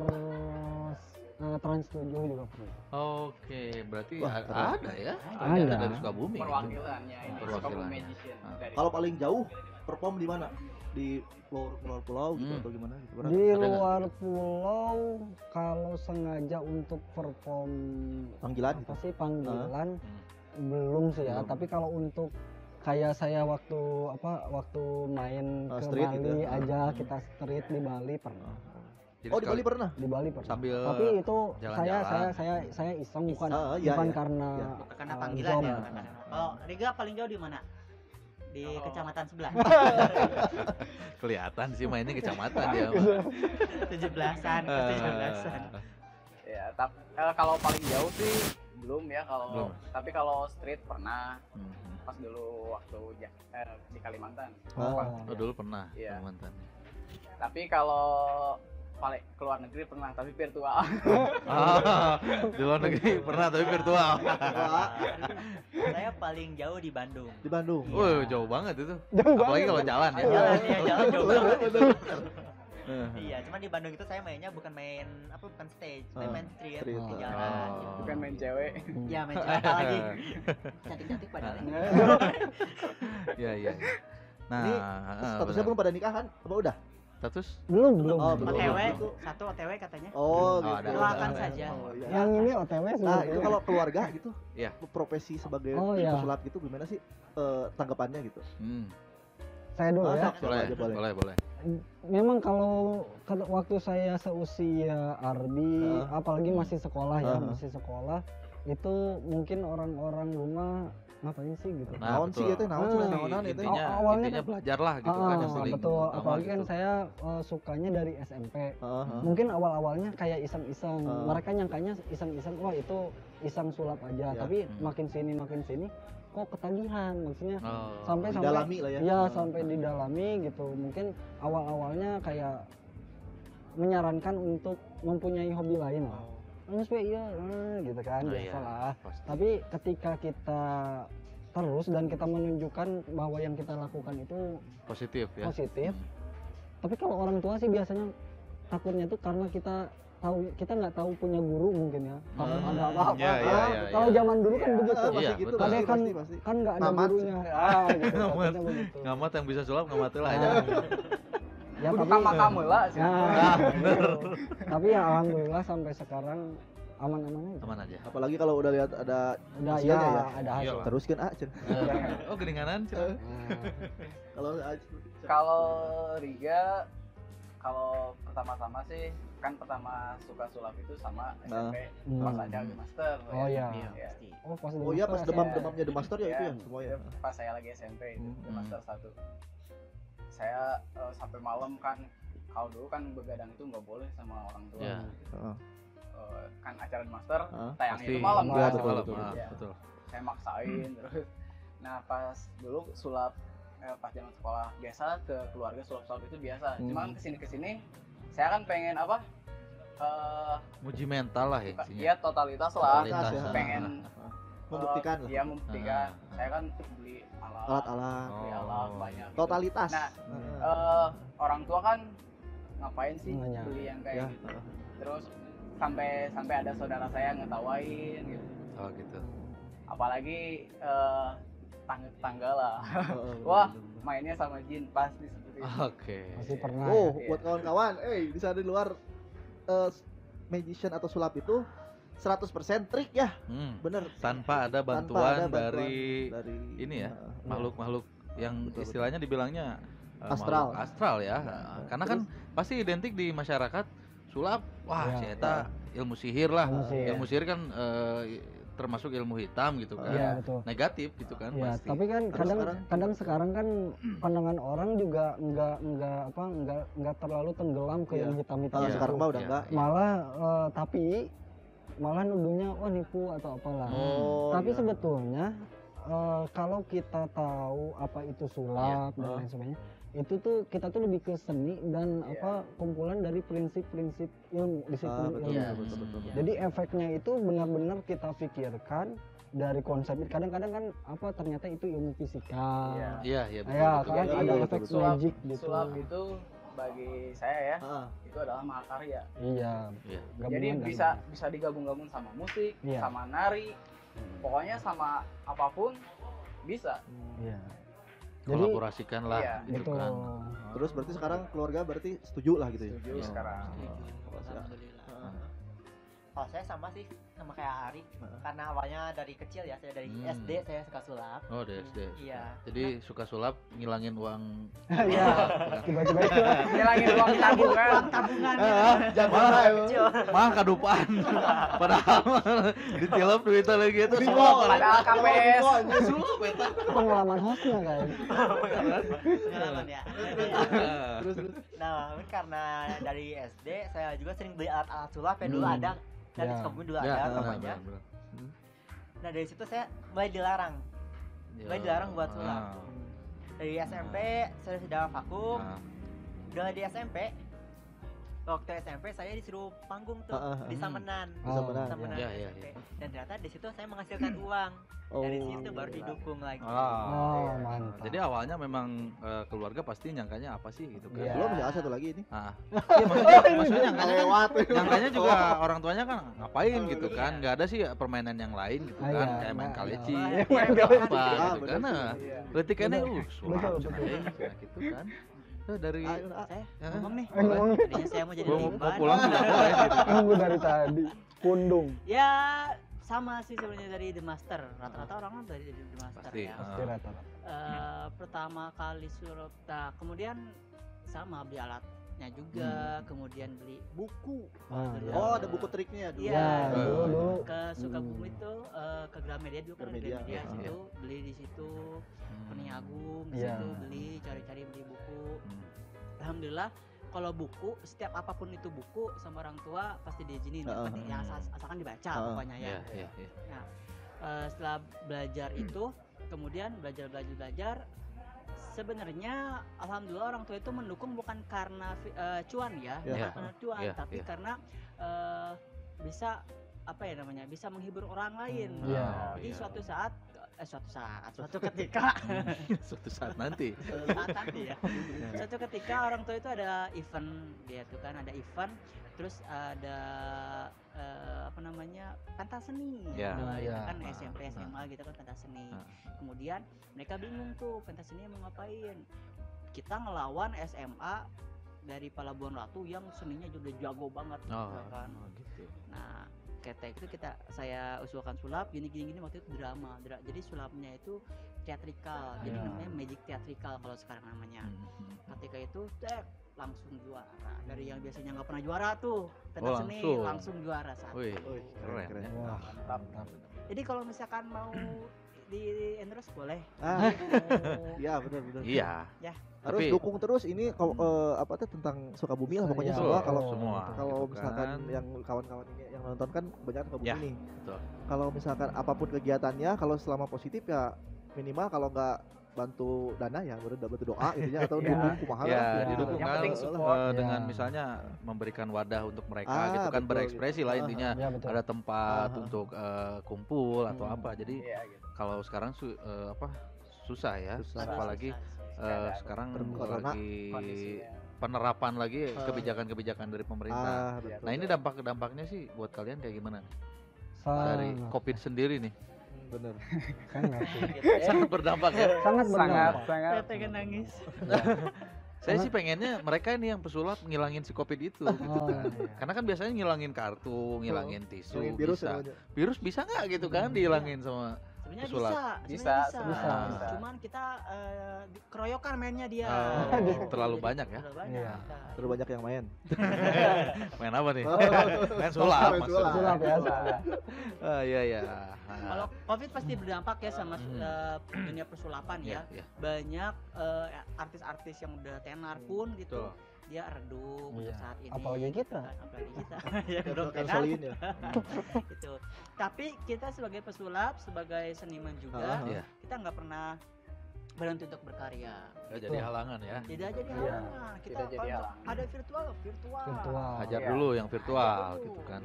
Trans 7 juga pernah. Oke, berarti Wah, ada ya? Ada. Ternyata dari Sukabumi. Perwakilannya ini Perwakilannya. Sukabumi Magician. Ah. Dari- Kalau paling jauh perform di mana? Di luar pulau gitu atau gimana gitu? Pernah Di Ada nggak? luar pulau kalau sengaja untuk perform panggilan apa gitu? sih panggilan Hmm. belum sih ya. Belum. Tapi kalau untuk kayak saya waktu main ke Street Bali gitu ya? aja, kita street di Bali pernah. Jadi Oh di sekali- Bali pernah? Di Bali pernah. Sambil Tapi itu jalan-jalan. saya iseng bukan Iya, bukan iya. karena Iya. Karena uh, panggilan job. ya. Oh, Riga paling jauh di mana? Di kecamatan sebelah. kelihatan sih mainnya kecamatan dia. 17-an, ke 17-an. Ya, kalau paling jauh sih belum ya kalau. Belum. Tapi kalau street pernah Hmm. pas dulu waktu di Kalimantan. Oh. Oh dulu pernah Iya. Kalimantan. Tapi kalau paling keluar negeri pernah tapi virtual. Di luar negeri pernah tapi virtual. Saya paling jauh di Bandung. Di Bandung. Wah, jauh banget itu. Jauh Apalagi banget. kalau jalan ya. Jalan ya, jalan jauh banget itu. Eh. Iya, cuman di Bandung itu saya mainnya bukan main apa bukan stage, Ah, main street, street. di jalan. Oh. Bukan main cewek. Ya main cewek apa lagi? Cantik-cantik padahal. Iya iya. Nah, Ini statusnya benar. belum pada nikah kan? Apa udah? Status? belum. Oh, belum. OTW, Itu. satu OTW katanya. Oh, Oh, gitu. ada. Doakan saja. Oh, iya. Yang ini OTW Nah, sebetulnya. itu kalau keluarga gitu, Iya. profesi sebagai Oh, iya. pesulap gitu gimana sih tanggapannya gitu? Saya dulu Ah, ya. sok. Boleh, aja, boleh. boleh. Memang kalau waktu saya seusia Ardi, apalagi masih sekolah ya, masih sekolah, itu mungkin orang-orang rumah ngapain sih gitu. Nah, Naon sih betul. gitu, naon sih Ah. naonan itu. Intinya, Awalnya intinya kan- belajar lah gitu kan yang paling betul. utama Apalagi kan gitu. saya sukanya dari SMP. Heeh. Mungkin awal-awalnya kayak iseng-iseng. Ah. Mereka nyangkanya iseng-iseng, wah itu iseng sulap aja. Ya. Tapi makin sini kok ketagihan, maksudnya Oh. sampai Didalami lah ya. Iya, sampai didalami gitu. Mungkin awal-awalnya kayak menyarankan untuk mempunyai hobi lain lah. Nggak supaya iya, gitu kan, Oh, iya, biasalah. pasti. Tapi ketika kita terus dan kita menunjukkan bahwa yang kita lakukan itu Positif ya. positif. Hmm. Tapi kalau orang tua sih biasanya takutnya itu karena kita nggak tahu punya guru mungkin ya. Kalau ada apa-apa. Iya, iya, Ah, iya, kalau iya. zaman dulu kan Iya. begitu. Pasti Iya, gitu, betul. Kadang kan pasti. kan nggak ada Ngamat. gurunya. Gitu, Ngamat. takutnya begitu. Ngamat yang bisa sulap ngamat lah ya. Ya, Kudu tapi kamu lah sih. Nah, gitu. Tapi ya alhamdulillah sampai sekarang aman-aman aja. Aman aja. Apalagi kalau udah lihat ada Udah ya, hasilnya ya. ada hasil. Iyalah. Teruskan Cen. Oh, geninganan Cen. Nah, Kalau Kalau Riga kalau pertama-tama sih kan pertama suka sulap itu sama SMP pas Hmm. aja di master. Oh, iya. Iya, Iya. pasti. Oh, pas Oh iya, pas master demam-demamnya The Master ya itu ya Iya. semua ya. Pas saya lagi SMP itu Hmm. di master 1. Saya sampai malam kan kalau dulu kan begadang itu nggak boleh sama orang tua. Iya. Heeh. Kan acara di master Heeh. tayangnya Pasti itu malam Iya, kan. betul, malam. betul, Ah, Iya. betul. Saya maksain terus. Nah pas dulu sulap pas zaman sekolah biasa ke keluarga sulap-sulap itu biasa. Cuman kesini saya kan pengen apa? Muji mental lah ya intinya. Iya totalitas lah. Totalitas, ya. Pengen Membuktikan lah. Iya membuktikan. Ah. Saya kan beli alat. Alat-alat. Beli alat banyak. gitu. Totalitas. Nah, Heeh. orang tua kan ngapain sih Nanya. beli yang kayak Ya. gitu. Terus sampai ada saudara saya ngetawain gitu. Oh gitu. Apalagi tangga lah. Heeh. Wah, mainnya sama jin pasti seperti itu. Oke. Masih pernah. Oh, Iya. buat kawan-kawan, di sana di luar magician atau sulap itu 100% trik ya, bener. Tanpa ada Tanpa bantuan, ada dari dari ini ya, Heeh. makhluk-makhluk yang Betul, istilahnya dibilangnya Astral. makhluk astral ya. Nah, Karena kan pasti identik di masyarakat sulap, wah Iya. si eta ilmu sihir lah. Ilmu sihir. Ilmu sihir kan termasuk ilmu hitam gitu kan. Iya, betul. Negatif gitu kan Ya, pasti. tapi kan Terus kadang sekarang kan pandangan orang juga nggak terlalu tenggelam ke Iya. yang hitam-hitam Kalau Iya. itu. sekarang mah udah Iya, enggak. iya. Malah tapi malah nuduhnya wah nipu atau apalah. Oh, Tapi iya. sebetulnya kalau kita tahu apa itu sulap dan Iya. lain sebagainya, itu tuh kita tuh lebih ke seni dan Iya. apa kumpulan dari prinsip-prinsip ilmu disiplin betul, ilmu. Iya, betul. Jadi efeknya itu benar-benar kita pikirkan dari konsep. Kadang-kadang kan apa ternyata itu ilmu fisika. Iya. Iya, iya betul. Ya betul, kan betul. ada betul, efek betul. magic gitu. Sulap itu bagi saya ya itu adalah mahakarya. Iya. Jadi bisa digabung-gabung sama musik, sama nari, pokoknya sama apapun bisa. Iya. Kolaborasikan lah gitu betul. kan. Terus berarti sekarang keluarga berarti setuju lah gitu ya? Setuju sekarang. Alhamdulillah. Kalau saya sama sih sama kayak Ari, karena awalnya dari kecil ya, saya dari SD saya suka sulap. Oh, dari SD. Iya. Jadi suka sulap ngilangin uang. Iya. Tiba-tiba ngilangin uang tabungan. Mah kadupaan. Padahal ditilep duitnya lagi itu semua Padahal KPS. pengalaman hostnya kan. Pengalaman ya. Terus Nah, karena dari SD saya juga sering beli alat-alat sulap yang dulu ada dari Sukabumi dulu ada namanya. Nah dari situ saya mulai dilarang buat sulap. Dari SMP saya sudah vakum. Udah di SMP, waktu SMP saya disuruh panggung tuh di Samenan. Samenan Iya. SMP. Dan ternyata di situ saya menghasilkan uang. Dari situ baru didukung lagi. Mantap. Jadi awalnya memang keluarga pasti nyangkanya apa sih gitu kan. belum ya satu lagi ini. Iya maksudnya nyangkanya juga orang tuanya kan ngapain gitu kan. Enggak ada sih permainan yang lain gitu kan. Kayak main kaleci apa gitu kan. Nah, letikannya sulap gitu kan. Dari Saya ngomong nih. Ngomong. Tadinya saya mau jadi mau limban. pulang juga boleh gitu kan. Nunggu dari tadi. Kundung. Ya sama sih sebenarnya dari The Master. Rata-rata orang kan dari The Master Pasti. ya. Pasti rata-rata. Pertama kali suruh, nah kemudian sama beli alatnya juga, kemudian beli buku. Oh, ada buku triknya dulu. Iya, dulu. ke Sukabumi itu ke Gramedia dulu kan, Gramedia. Gramedia situ beli di situ, Pening Agung di Iya. situ beli, cari-cari beli buku. Alhamdulillah kalau buku, setiap apapun itu buku sama orang tua pasti diizinin, yang asalkan dibaca pokoknya ya. Iya. Nah, setelah belajar itu, kemudian belajar, sebenarnya alhamdulillah orang tua itu mendukung bukan karena cuan ya, bukan karena cuan, tapi karena bisa bisa menghibur orang lain. Jadi suatu ketika Suatu saat nanti. Suatu ketika orang tua itu ada event, dia tuh kan ada event, terus ada pentas seni. Kan SMP SMA gitu kan pentas seni. Kemudian mereka bingung tuh pentas seni mau ngapain. Kita ngelawan SMA dari Palabuhan Ratu yang seninya juga jago banget kan. Gitu. Nah, ketika itu saya usulkan sulap gini waktu itu drama. Jadi sulapnya itu teatrikal. Jadi namanya magic teatrikal kalau sekarang namanya. Ketika itu langsung juara. Dari yang biasanya nggak pernah juara tuh pentas seni langsung juara satu. Wih, keren. Wah, mantap. Jadi kalau misalkan mau di endorse boleh. Iya, benar. Iya. Ya. Harus dukung terus ini kalau tentang Sukabumi lah pokoknya semua. Kalau gitu misalkan kan. yang kawan-kawan ini yang nonton kan banyak Sukabumi nih. Betul. Kalau misalkan apapun kegiatannya, kalau selama positif ya minimal kalau nggak bantu dana ya bantu doa gitu ya, atau dukung kumaha didukung Yang kan penting support. dengan misalnya memberikan wadah untuk mereka gitu kan, betul, berekspresi lah intinya. betul. Ada tempat untuk kumpul atau apa. Jadi gitu. kalau sekarang susah ya, apalagi sekarang lagi penerapan lagi kebijakan-kebijakan dari pemerintah. Nah, ini dampaknya sih buat kalian kayak gimana? Dari COVID sendiri nih. Bener. Sangat berdampak ya. Sangat. Saya pengen nangis. Saya sih pengennya mereka ini yang pesulap ngilangin si COVID itu gitu kan. Karena kan biasanya ngilangin kartu, ngilangin tisu, Virus bisa. namanya. Virus bisa nggak gitu kan dihilangin sama Sebenarnya pesulap? bisa. Bisa. Cuman kita keroyokan mainnya dia. Terlalu banyak ya. Terlalu banyak. Terlalu banyak yang main. Main apa nih? Main sulap maksudnya. Sulap ya. Iya. Kalau COVID pasti berdampak ya sama dunia persulapan ya. Banyak artis-artis yang udah tenar pun gitu. Dia redup untuk saat ini. Apalagi kita. Ya belum Kan tenar. solin ya. Gitu. Tapi kita sebagai pesulap, sebagai seniman juga, kita nggak pernah berhenti untuk berkarya. Nggak jadi halangan ya. Tidak jadi halangan. Kita Tidak jadi kalau ada virtual. Hajar dulu yang virtual gitu kan.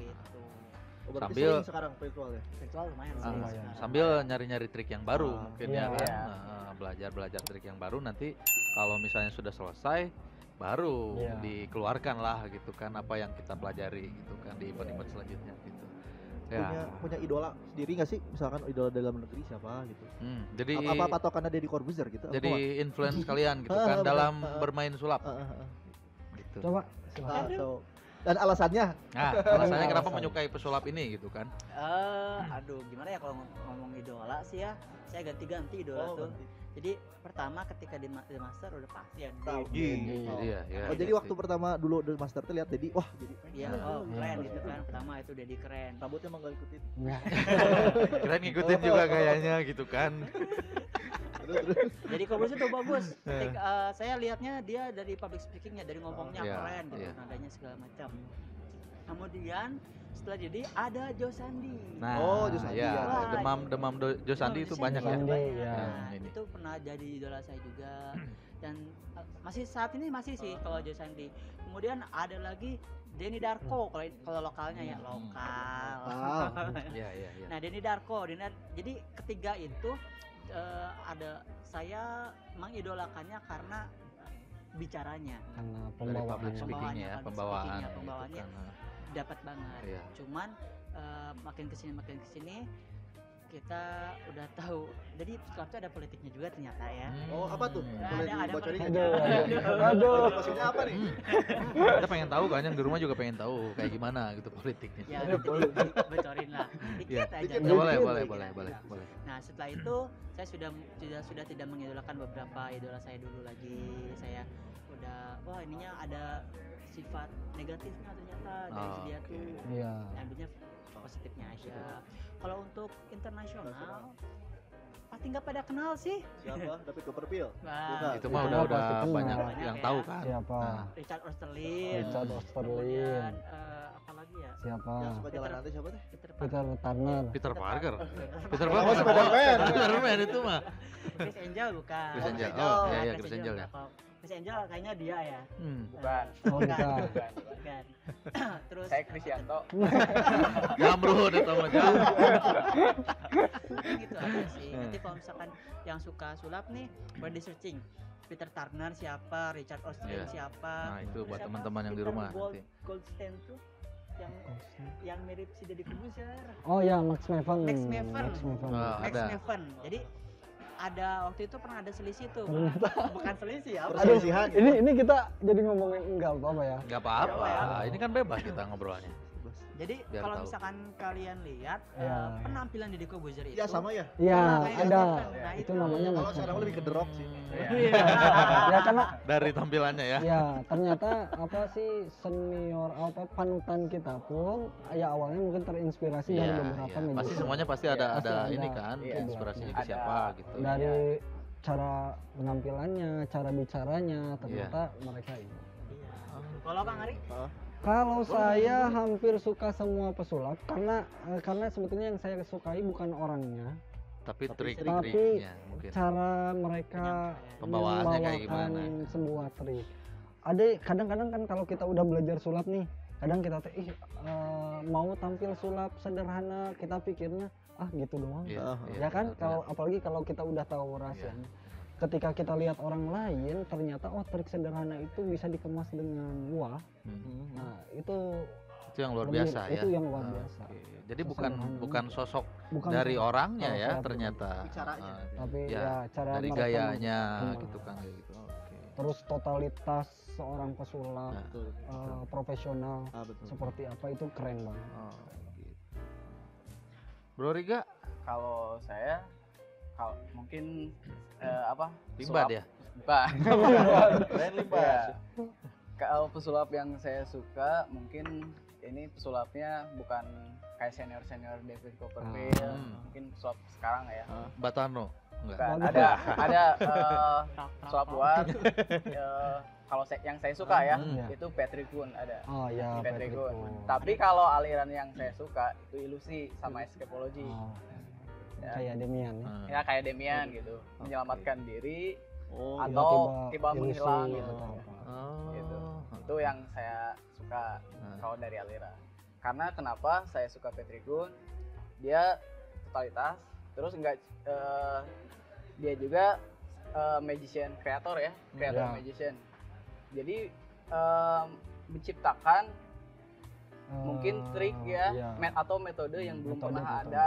Berarti Sambil- sering sekarang virtual ya. Virtual lumayan Ah, sih. lumayan. sambil nyari-nyari trik yang baru mungkin ya iya. kan. Nah, belajar trik yang baru, nanti kalau misalnya sudah selesai baru dikeluarkan lah gitu kan apa yang kita pelajari gitu kan di event-event selanjutnya gitu. Punya idola sendiri nggak sih? Misalkan idola dalam negeri siapa gitu? Jadi apa patokannya Deddy Corbuzier gitu? Jadi influence kalian gitu kan dalam bermain sulap. Gitu. Coba silakan. Dan alasannya? Nah, alasannya kenapa menyukai pesulap ini gitu kan? Aduh, gimana ya kalau ngomong idola sih ya, saya ganti-ganti idola tuh. Jadi pertama ketika di Master udah pasti ya Iya. Jadi waktu pertama dulu di Master tuh lihat Deddy, wah jadi keren gitu kan. Pertama itu Deddy keren. rambutnya emang gak ikutin. Keren ngikutin juga kayaknya gitu kan. Jadi Corbuzier tuh bagus. Saya lihatnya dia dari public speakingnya, dari ngomongnya keren gitu, nadanya segala macam. Kemudian setelah jadi ada Joe Sandi. Nah, Joe Sandi demam Joe Sandi itu banyak ya. Nah, itu pernah jadi idola saya juga dan masih saat ini masih sih kalau Joe Sandi. Kemudian ada lagi Denny Darko kalau lokalnya ya lokal. Iya. Nah, Denny Darko, jadi ketiga itu ada saya mengidolakannya karena bicaranya, karena pembawaannya dapat banget. Cuman makin kesini kita udah tahu. Jadi sulap itu ada politiknya juga ternyata ya. Oh, apa tuh? Ada bocorin. Aduh. Maksudnya apa nih? Kita pengen tahu kan, yang di rumah juga pengen tahu kayak gimana gitu politiknya. Ya, bocorin lah. Dikit aja. Boleh. Nah, setelah itu saya sudah tidak mengidolakan beberapa idola saya dulu lagi. Saya udah ininya ada sifat negatifnya ternyata dari dia tuh. Iya. Ambilnya positifnya aja. Kalau untuk internasional pasti nggak pada kenal sih. Siapa? David Copperfield. Itu mah udah banyak yang tahu kan. Siapa? Richard Osterlin. Kemudian apa lagi ya? Siapa? Yang suka jalan nanti siapa tuh? Peter Turner. Peter Parker Oh, Spider-Man itu mah. Chris Angel bukan. Chris Angel. Chris Angel ya. Chris Angel kayaknya dia ya. Bukan. Bukan. Terus Saya Krisyanto. Jamrud itu mah Jamrud. Gitu aja sih. Nanti kalau misalkan yang suka sulap nih, boleh di searching. Peter Turner siapa, Richard Osterlin siapa. Nah, itu buat teman-teman yang di rumah nanti. Goldstein tuh yang mirip si Deddy Corbuzier. Oh ya, Max Maven. Jadi ada waktu itu pernah ada selisih tuh. Bukan selisih ya. Perselisihan. Ini kita jadi ngomongin enggak apa-apa ya. Enggak apa-apa. Ini kan bebas kita ngobrolnya. Jadi kalau misalkan kalian lihat penampilan Deddy Corbuzier itu sama ya? Iya, ada. Nah, itu namanya kalau sekarang lebih ke The Rock sih. Ya karena dari tampilannya ya. Ya, ternyata senior panutan kita pun ya awalnya mungkin terinspirasi dari beberapa media. Pasti semuanya pasti ada ini kan, inspirasinya ke siapa gitu. Dari cara penampilannya, cara bicaranya, ternyata mereka ini. Kalau Kang Ari? Kalau saya hampir suka semua pesulap karena sebetulnya yang saya sukai bukan orangnya, tapi trik-triknya mungkin. Cara mereka pembawaannya kayak gimana. Sebuah trik. Ada kadang-kadang kan kalau kita udah belajar sulap nih, kadang kita mau tampil sulap sederhana, kita pikirnya gitu doang. Ya kan? Kalau apalagi kalau kita udah tahu rahasianya. Ketika kita lihat orang lain, ternyata trik sederhana itu bisa dikemas dengan wah. Nah, itu yang luar biasa ya. Itu yang luar biasa. Jadi bukan sosok dari orangnya ya ternyata. Tapi cara dari gayanya gitu kan kayak gitu. Terus totalitas seorang pesulap profesional seperti apa itu keren banget. Gitu. Bro Riga, kalau saya mungkin Limbad ya? Limbad. Kalau pesulap yang saya suka mungkin ini pesulapnya bukan kayak senior David Copperfield, mungkin pesulap sekarang ya. Batano. Bukan. Ada pesulap luar. Kalau yang saya suka itu Patrick Gunn ada. Oh ya, Patrick Gunn. Tapi kalau aliran yang saya suka itu ilusi sama escapology. Kayak Demian ya kayak Demian gitu, menyelamatkan diri atau tiba menghilang gitu. Itu yang saya suka kalau dari aliran. Karena kenapa saya suka Patrick Gunn, dia totalitas, terus dia juga magician kreator magician. Jadi menciptakan mungkin trik ya, iya. atau metode yang belum Metode. ada,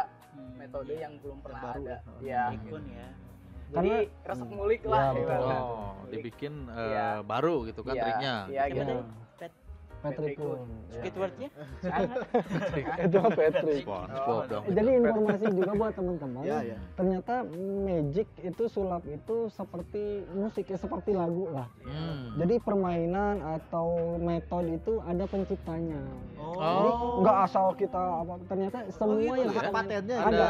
metode yang belum pernah baru ada. ya. Ya. Ikon ya. Jadi resep ngulik lah. Iya, betul. ibaratnya. Oh, dibikin Iya. baru gitu kan Iya, triknya. Iya Gimana gitu. tadi? Petrikun. Squidwardnya? Itu Patrick. SpongeBob dong. Jadi informasi juga buat teman-teman. Iya, iya. Ternyata magic itu sulap itu seperti musik ya, seperti lagu lah. Jadi permainan atau metode itu ada penciptanya. Jadi nggak asal kita apa, ternyata semua gitu yang ya? Patennya ada.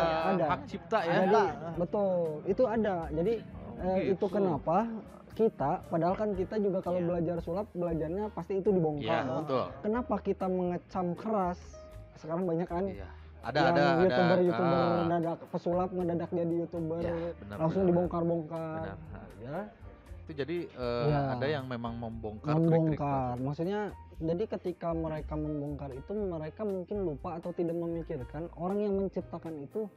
Hak cipta ya. Jadi betul, itu ada. Jadi itu gitu. kenapa kita, padahal kan kita juga kalau belajar sulap, belajarnya pasti itu Iya, dibongkar. betul. Kenapa kita mengecam keras? Sekarang banyak kan Iya. yang youtuber ah. mendadak pesulap mendadak jadi youtuber, Ya, benar, langsung benar. dibongkar-bongkar. Benar. Ya, Itu jadi Iya. ada yang memang membongkar membongkar. Maksudnya jadi ketika mereka membongkar itu mereka mungkin lupa atau tidak memikirkan orang yang menciptakan itu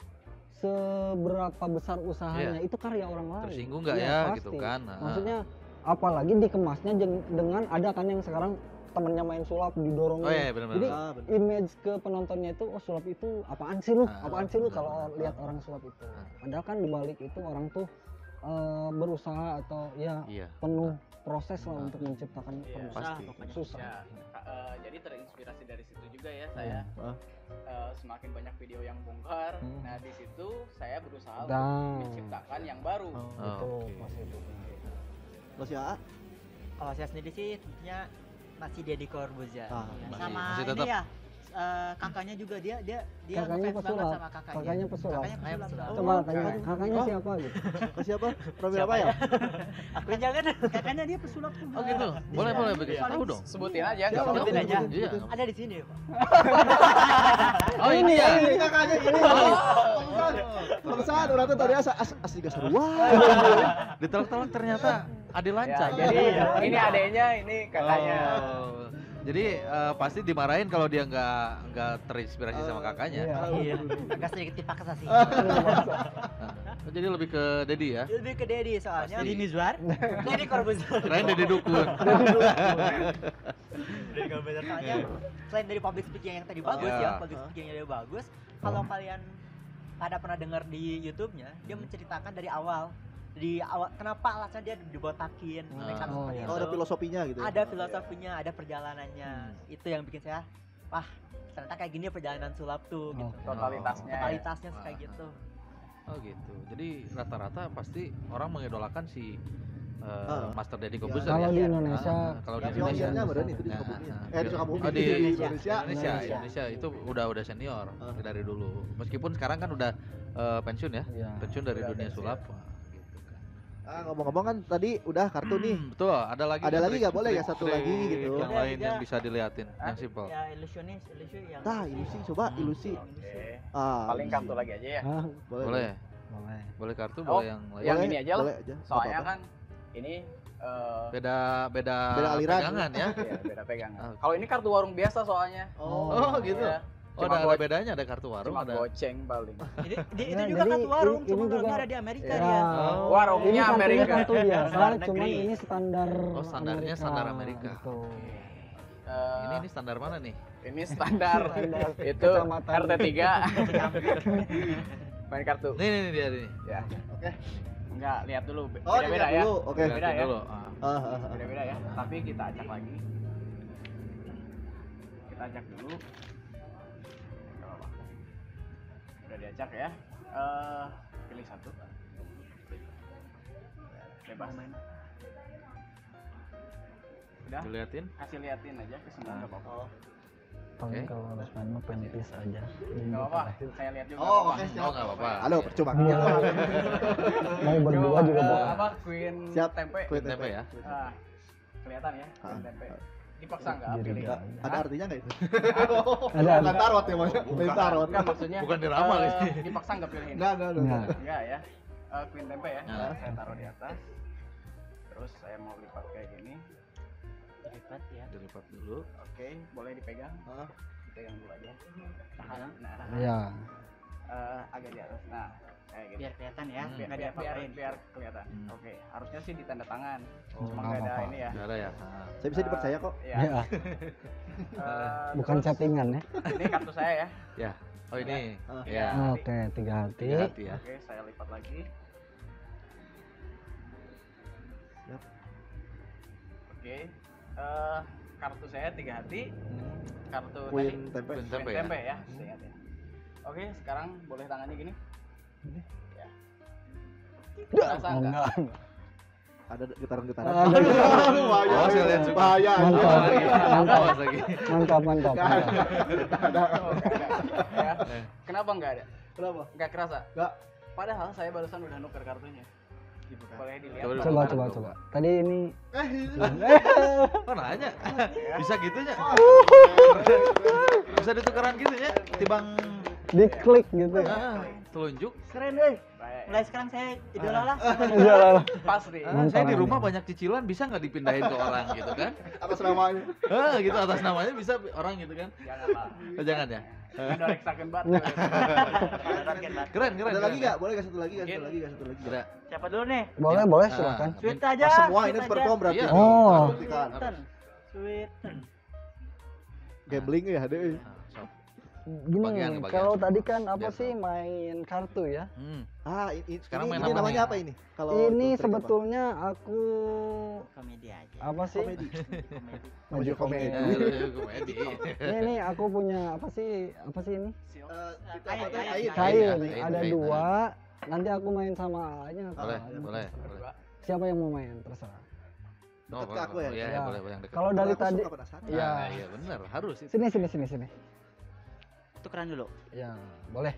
seberapa besar usahanya, itu karya orang lain. Tersinggung nggak Iya, ya pasti. gitu kan. Maksudnya apalagi dikemasnya dengan ada kan yang sekarang temennya main sulap didorong. Oh iya benar-benar. Jadi benar. image ke penontonnya itu, oh sulap itu apaan sih lu? Apaan sih lu benar, kalau lihat orang sulap itu. Padahal kan dibalik itu orang tuh berusaha atau ya Iya. penuh proses lah untuk menciptakan Iya. Pasti. susah. Ya, jadi terinspirasi dari situ juga ya saya. Semakin banyak video yang bongkar, nah di situ saya berusaha untuk menciptakan yang baru. Itu Oke. pas itu. Terus ya, Kalau saya sendiri sih tentunya masih Deddy Corbuzier. Sama masih ini tetap. ya kakaknya juga dia Kakaknya ngefans banget pesulap. sama kakaknya. Kakaknya pesulap. Kakaknya pesulap. Coba tanya, kakaknya siapa gitu? ke siapa? Profil Siapa apa ya? Aku jangan kakaknya dia pesulap juga. Oh gitu. Boleh boleh begitu. Iya. Tahu dong. Sebutin aja, nggak Siapa? apa-apa. Sebutin aja. Iya. Ada di sini, Pak. Oh ini ya. Ini kakaknya ini. Bangsat, orang tuh tadi asli gak seru. Ditelak-telak ternyata Ade Ya, lancar. jadi ini adeknya, ini kakaknya. Oh. Jadi pasti dimarahin kalau dia nggak terinspirasi sama kakaknya. Iya. Agak sedikit dipaksa sih. Oh, jadi lebih ke Dedi ya. Lebih ke Deddy soalnya Pasti. Deddy Mizwar, Deddy Corbuzier. Kirain Dedi Dukun. Deddy Corbuzier soalnya selain dari public speaking yang tadi bagus Iya. ya, public speaking yang bagus. Kalau kalian pada pernah dengar di YouTube-nya, dia menceritakan dari awal kenapa alasan dia dibotakin, mereka Oh, seperti iya. itu. Oh, ada filosofinya gitu. ya? Ada filosofinya, ada perjalanannya. Itu yang bikin saya, wah ternyata kayak gini ya perjalanan sulap tuh gitu. Totalitasnya. Totalitasnya kayak gitu. Oh gitu. Jadi rata-rata pasti orang mengidolakan si Master Deddy Iya. Corbuzier Kalau ya. di Indonesia, Kalau di Tapi Indonesia. pionirnya beneran itu di Nah, Sukabumi. nah, Di Sukabumi. Oh, di Indonesia. Indonesia itu udah senior dari dulu. Meskipun sekarang kan udah pensiun ya. Iya. Pensiun dari Udah dunia pensiun. sulap. Wah, gitu kan. Ngomong-ngomong kan tadi udah kartu nih. Betul, ada lagi. Ada kan lagi nggak? Boleh ya, satu trik lagi gitu. Yang Ada lain juga. yang bisa diliatin, yang simple. Ya ilusi yang Nah, ilusi coba ilusi. Oke. ilusi. Paling kartu lagi aja ya. Hah? Boleh. Boleh. Boleh. Boleh kartu, Oh, boleh yang lain. yang ini aja lah. Boleh aja. Soalnya Apa-apa. kan ini Beda Beda aliran. pegangan ya. iya, beda pegangan. Oke. Kalau ini kartu warung biasa soalnya. Oh, gitu. Iya. Oh, Cuma ada bedanya, ada kartu warung, Cuma ada. goceng paling. itu Nah, juga jadi kartu warung, ini cuma juga- nggak ada di Amerika Ya. dia. Oh. Warungnya Ini kartunya Amerika. kartu biasa, Luar cuman negeri. ini standar. Oh, standarnya standar Amerika. Gitu. Ini standar mana nih? Ini standar. Itu Kecamatan. RT3. Main kartu. Nih dia nih. Ya. Oke. Enggak, lihat dulu. Oh, Beda-beda dilihat ya. dulu. Oke. Beda ya. dulu. Beda-beda ya. Tapi kita acak lagi. Kita acak dulu. Nggak apa-apa. Udah diacak ya. Pilih satu. Bebas. Udah. Diliatin. Kasih liatin aja ke semua nggak apa-apa. Paling Oke. kalau harus main mah pentis aja. Nggak apa-apa. Saya lihat juga. Oh, nggak oke, apa-apa. siap. Oh, nggak apa-apa. Halo, percuma. Mau berdua juga boleh. Apa Queen Siap. tempe? Queen Tempe ya. Ah, kelihatan ya Queen tempe. Dipaksa nggak Jadi pilih? nggak. Ada artinya nggak itu? Ada. Bukan tarot ya, Mas. Bukan tarot. Enggak maksudnya. Bukan diramal ini. Dipaksa nggak pilihin? Enggak. Enggak ya. Queen tempe ya. Nah. Saya taruh di atas. Terus saya mau lipat kayak gini. Lipat ya. Dilipat dulu. Oke, boleh dipegang. Dipegang dulu aja. Tahan. Nah, Iya. agak di atas. Nah, kayak gitu. Biar kelihatan ya, biar kelihatan. Oke, harusnya sih di tanda tangan. Oh, Cuma nggak ada ini ya. Nggak ada ya. Saya bisa dipercaya kok. Iya. Ya, bukan terus chattingan ya. Ini kartu saya ya. Ya. Oh ini. Ya. Oke, 3 hati. Hati ya. Oke, saya lipat lagi. Siap. Oke, kartu saya 3 hati. Kartu Queen tadi tempe. Queen Queen tempe tempe ya. ya. Ingat ya. Oke, sekarang boleh tangannya gini. Ya. Terasa Oh, enggak? enggak. Ada getaran-getaran. Ada getaran. Bahaya. Oh, saya lihat juga. Bahaya. Mantap. Awas lagi. Awas lagi. Mantap. Oh, enggak ada. Ya. Kenapa enggak ada? Kenapa? Enggak kerasa. Enggak. Padahal saya barusan udah nuker kartunya. Gitu kan. Boleh dilihat. Coba. Tadi ini Oh nanya. Bisa gitunya. Bisa ditukeran gitu ya. Tibang diklik gitu ya. telunjuk. Keren deh. Mulai sekarang saya idola lah. Iya lah. Pas nih. Saya di rumah banyak cicilan, bisa nggak dipindahin ke orang gitu kan? Atas namanya. Gitu atas namanya bisa orang gitu kan? Janganlah. Jangan ya. Kan udah reksakan banget. Keren. Ada lagi nggak? Boleh nggak satu lagi? Satu lagi. Ada. Siapa dulu nih? Boleh silakan. Sweet aja. Oh, semua ini sweet perform aja. berarti. Iya. Oh. Buktikan. Sweet. Gambling ya, Dek. Gini, Bagian. kalau tadi kan apa Biar sih main kartu ya? Sekarang main ini apa namanya nih? apa ini? Kalau Ini untuk trik sebetulnya aku Komedi aja. apa sih? komedi. Maju komedi. Komedi. Ini aku punya apa sih ini? Kain. Kain. Kain. Ada 2. Nanti aku main sama A-nya. Boleh. Siapa yang mau main? Terserah. Dekat ke aku ya? Iya, Ya. boleh yang dekat. Kalau dari Aku tadi, suka penasaran. Iya. Iya benar, harus itu. sini. Tukeran dulu. Ya, boleh.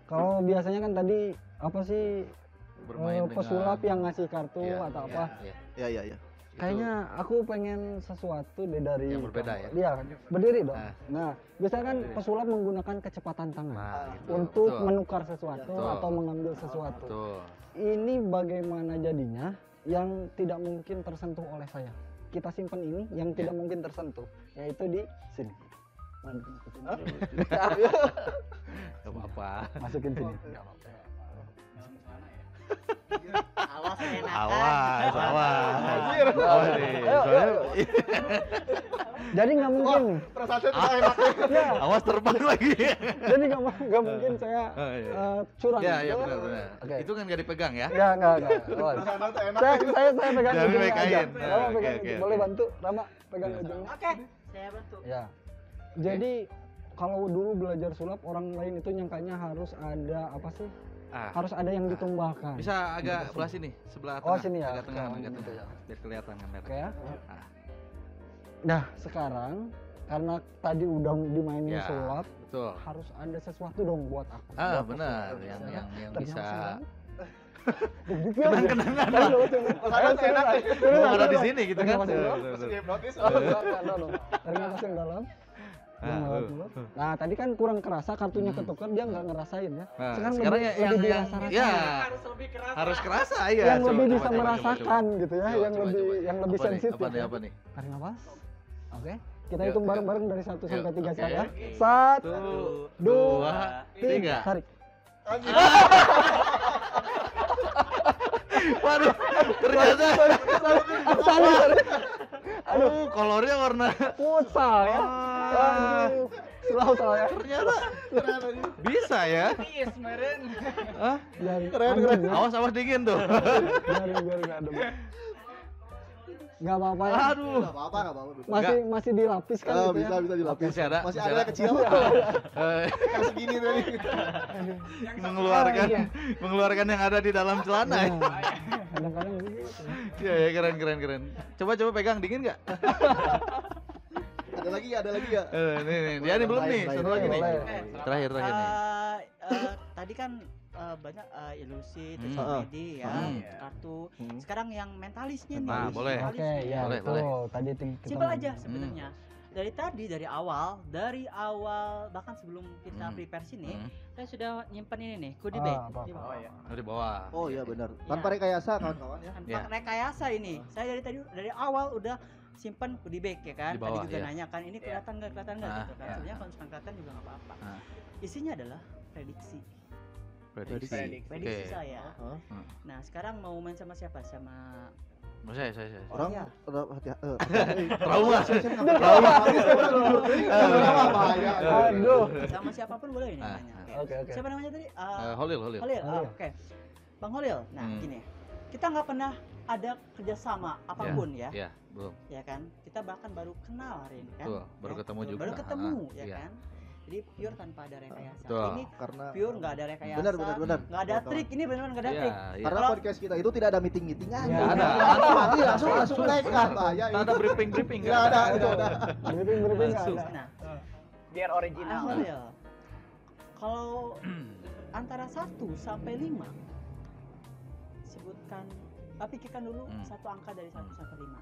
Kalau biasanya kan tadi apa sih Bermain pesulap yang ngasih kartu Iya, atau apa? Iya. Iya. Kayaknya aku pengen sesuatu deh dari Yang berbeda ya? Iya, berdiri dong. Nah. Nah, biasanya kan pesulap menggunakan kecepatan tangan gitu. untuk Betul. menukar sesuatu Betul. atau mengambil sesuatu. Betul. Ini bagaimana jadinya yang tidak mungkin tersentuh oleh saya. Kita simpan ini yang tidak mungkin tersentuh, yaitu di sini. Gak apa-apa. Masukin sini. Awas enakan. Awas. nih. Soalnya Jadi nggak mungkin. Perasaan saya tidak enak. Ya, awas terbang lagi. jadi nggak mungkin saya Iya. curang. Iya benar. Oke. Itu kan gak dipegang ya? Nggak. Awas. Perasaan saya enak. Saya pegang Jangan ujungnya pegain. aja. Nah, Rama oke, pegang oke, ujung. Boleh oke. bantu Rama pegang ujungnya. Oke, saya bantu. Ya. Jadi kalau dulu belajar sulap orang lain itu nyangkanya harus ada apa sih? Harus ada yang ditumbahkan. Bisa agak sebelah sini, sebelah Oh, tengah. sini ya? Agak tengah, Oh, agak gitu tengah. ya. Biar kelihatan kamera. Oke ya. Ah. Nah, sekarang karena tadi udah dimainin Ya, sulap, betul. harus ada sesuatu dong buat aku. Benar, yang bisa Kenang-kenangan. ada di sini gitu kan. Tarik nafas yang dalam. Nah, tadi kan kurang kerasa kartunya ketukar, dia nggak ngerasain ya. Sekarang lebih yang dirasa-rasain. ya Harus lebih keras. harus kerasa ya. Yang lebih bisa merasakan gitu ya, yang lebih sensitif. Apa nih? Tarik nafas. Oke. Kita Yuk, hitung yuk. bareng-bareng dari 1 sampai 3 Oke. ya. Oke. 1, 2, 3. tarik. Waduh, ternyata Sorry. aduh, kolornya warna Futsal ya. Aduh. Selalu salah ya. ternyata bisa ya. Yes, meren. Hah? Keren. Awas dingin tuh. Biarin nggak adem. Nggak apa-apa ya. Aduh. Enggak apa-apa. Masih dilapis kan gitu ya. Bisa dilapis. Masih ada. Masih ada kecil. Eh, Yang segini tadi. mengeluarkan yang ada di dalam celana ya. Kadang-kadang gitu. Iya, keren. Coba pegang dingin nggak? Ada lagi ya? Nih, dia nih belum nih, satu lagi nih. Boleh. Terakhir nih. Tadi kan banyak ilusi, terus Hmm. komedi ya, Hmm. kartu. Sekarang yang mentalisnya nih. Nah, boleh. Oke, ya Boleh, betul. Tadi kita Simpel aja sebenarnya. Dari awal bahkan sebelum kita prepare sini, saya sudah nyimpen ini nih, goodie bag. apa-apa. Di bawah. Di bawah. Oh iya benar. Tanpa rekayasa kawan-kawan ya. Tanpa rekayasa ini. Saya dari awal udah simpen goodie bag ya kan. Di bawah, Tadi juga iya. nanya kan ini kelihatan nggak gitu kan. Ah, Sebenarnya kalau misalkan kelihatan juga nggak apa-apa. Ah. Isinya adalah prediksi. Prediksi Saya. Nah, sekarang mau main sama siapa? Sama saya. Orang trauma. Aduh. sama siapapun boleh ini namanya. Oke. Siapa namanya tadi? Holil. Oke. Bang Holil. Nah, gini. Kita nggak pernah ada kerjasama apapun ya. Iya, belum. Ya kan? Kita bahkan baru kenal hari ini kan. Betul, baru ketemu juga. Baru ketemu ya iya. kan. Jadi pure tanpa ada rekayasa. Betul. Ini karena pure nggak ada rekayasa. Benar. Nggak ada trik. Ini benar-benar nggak ada trik. Karena podcast kita itu tidak ada meeting-meetingan. Ya, ada. Langsung naik kan. Tak ada briefing. Enggak ada. Briefing nggak Langsung. ada. Nah, Biar original. Holil. Kalau antara 1 sampai 5 sebutkan, pikirkan dulu satu angka dari 1 sampai 5.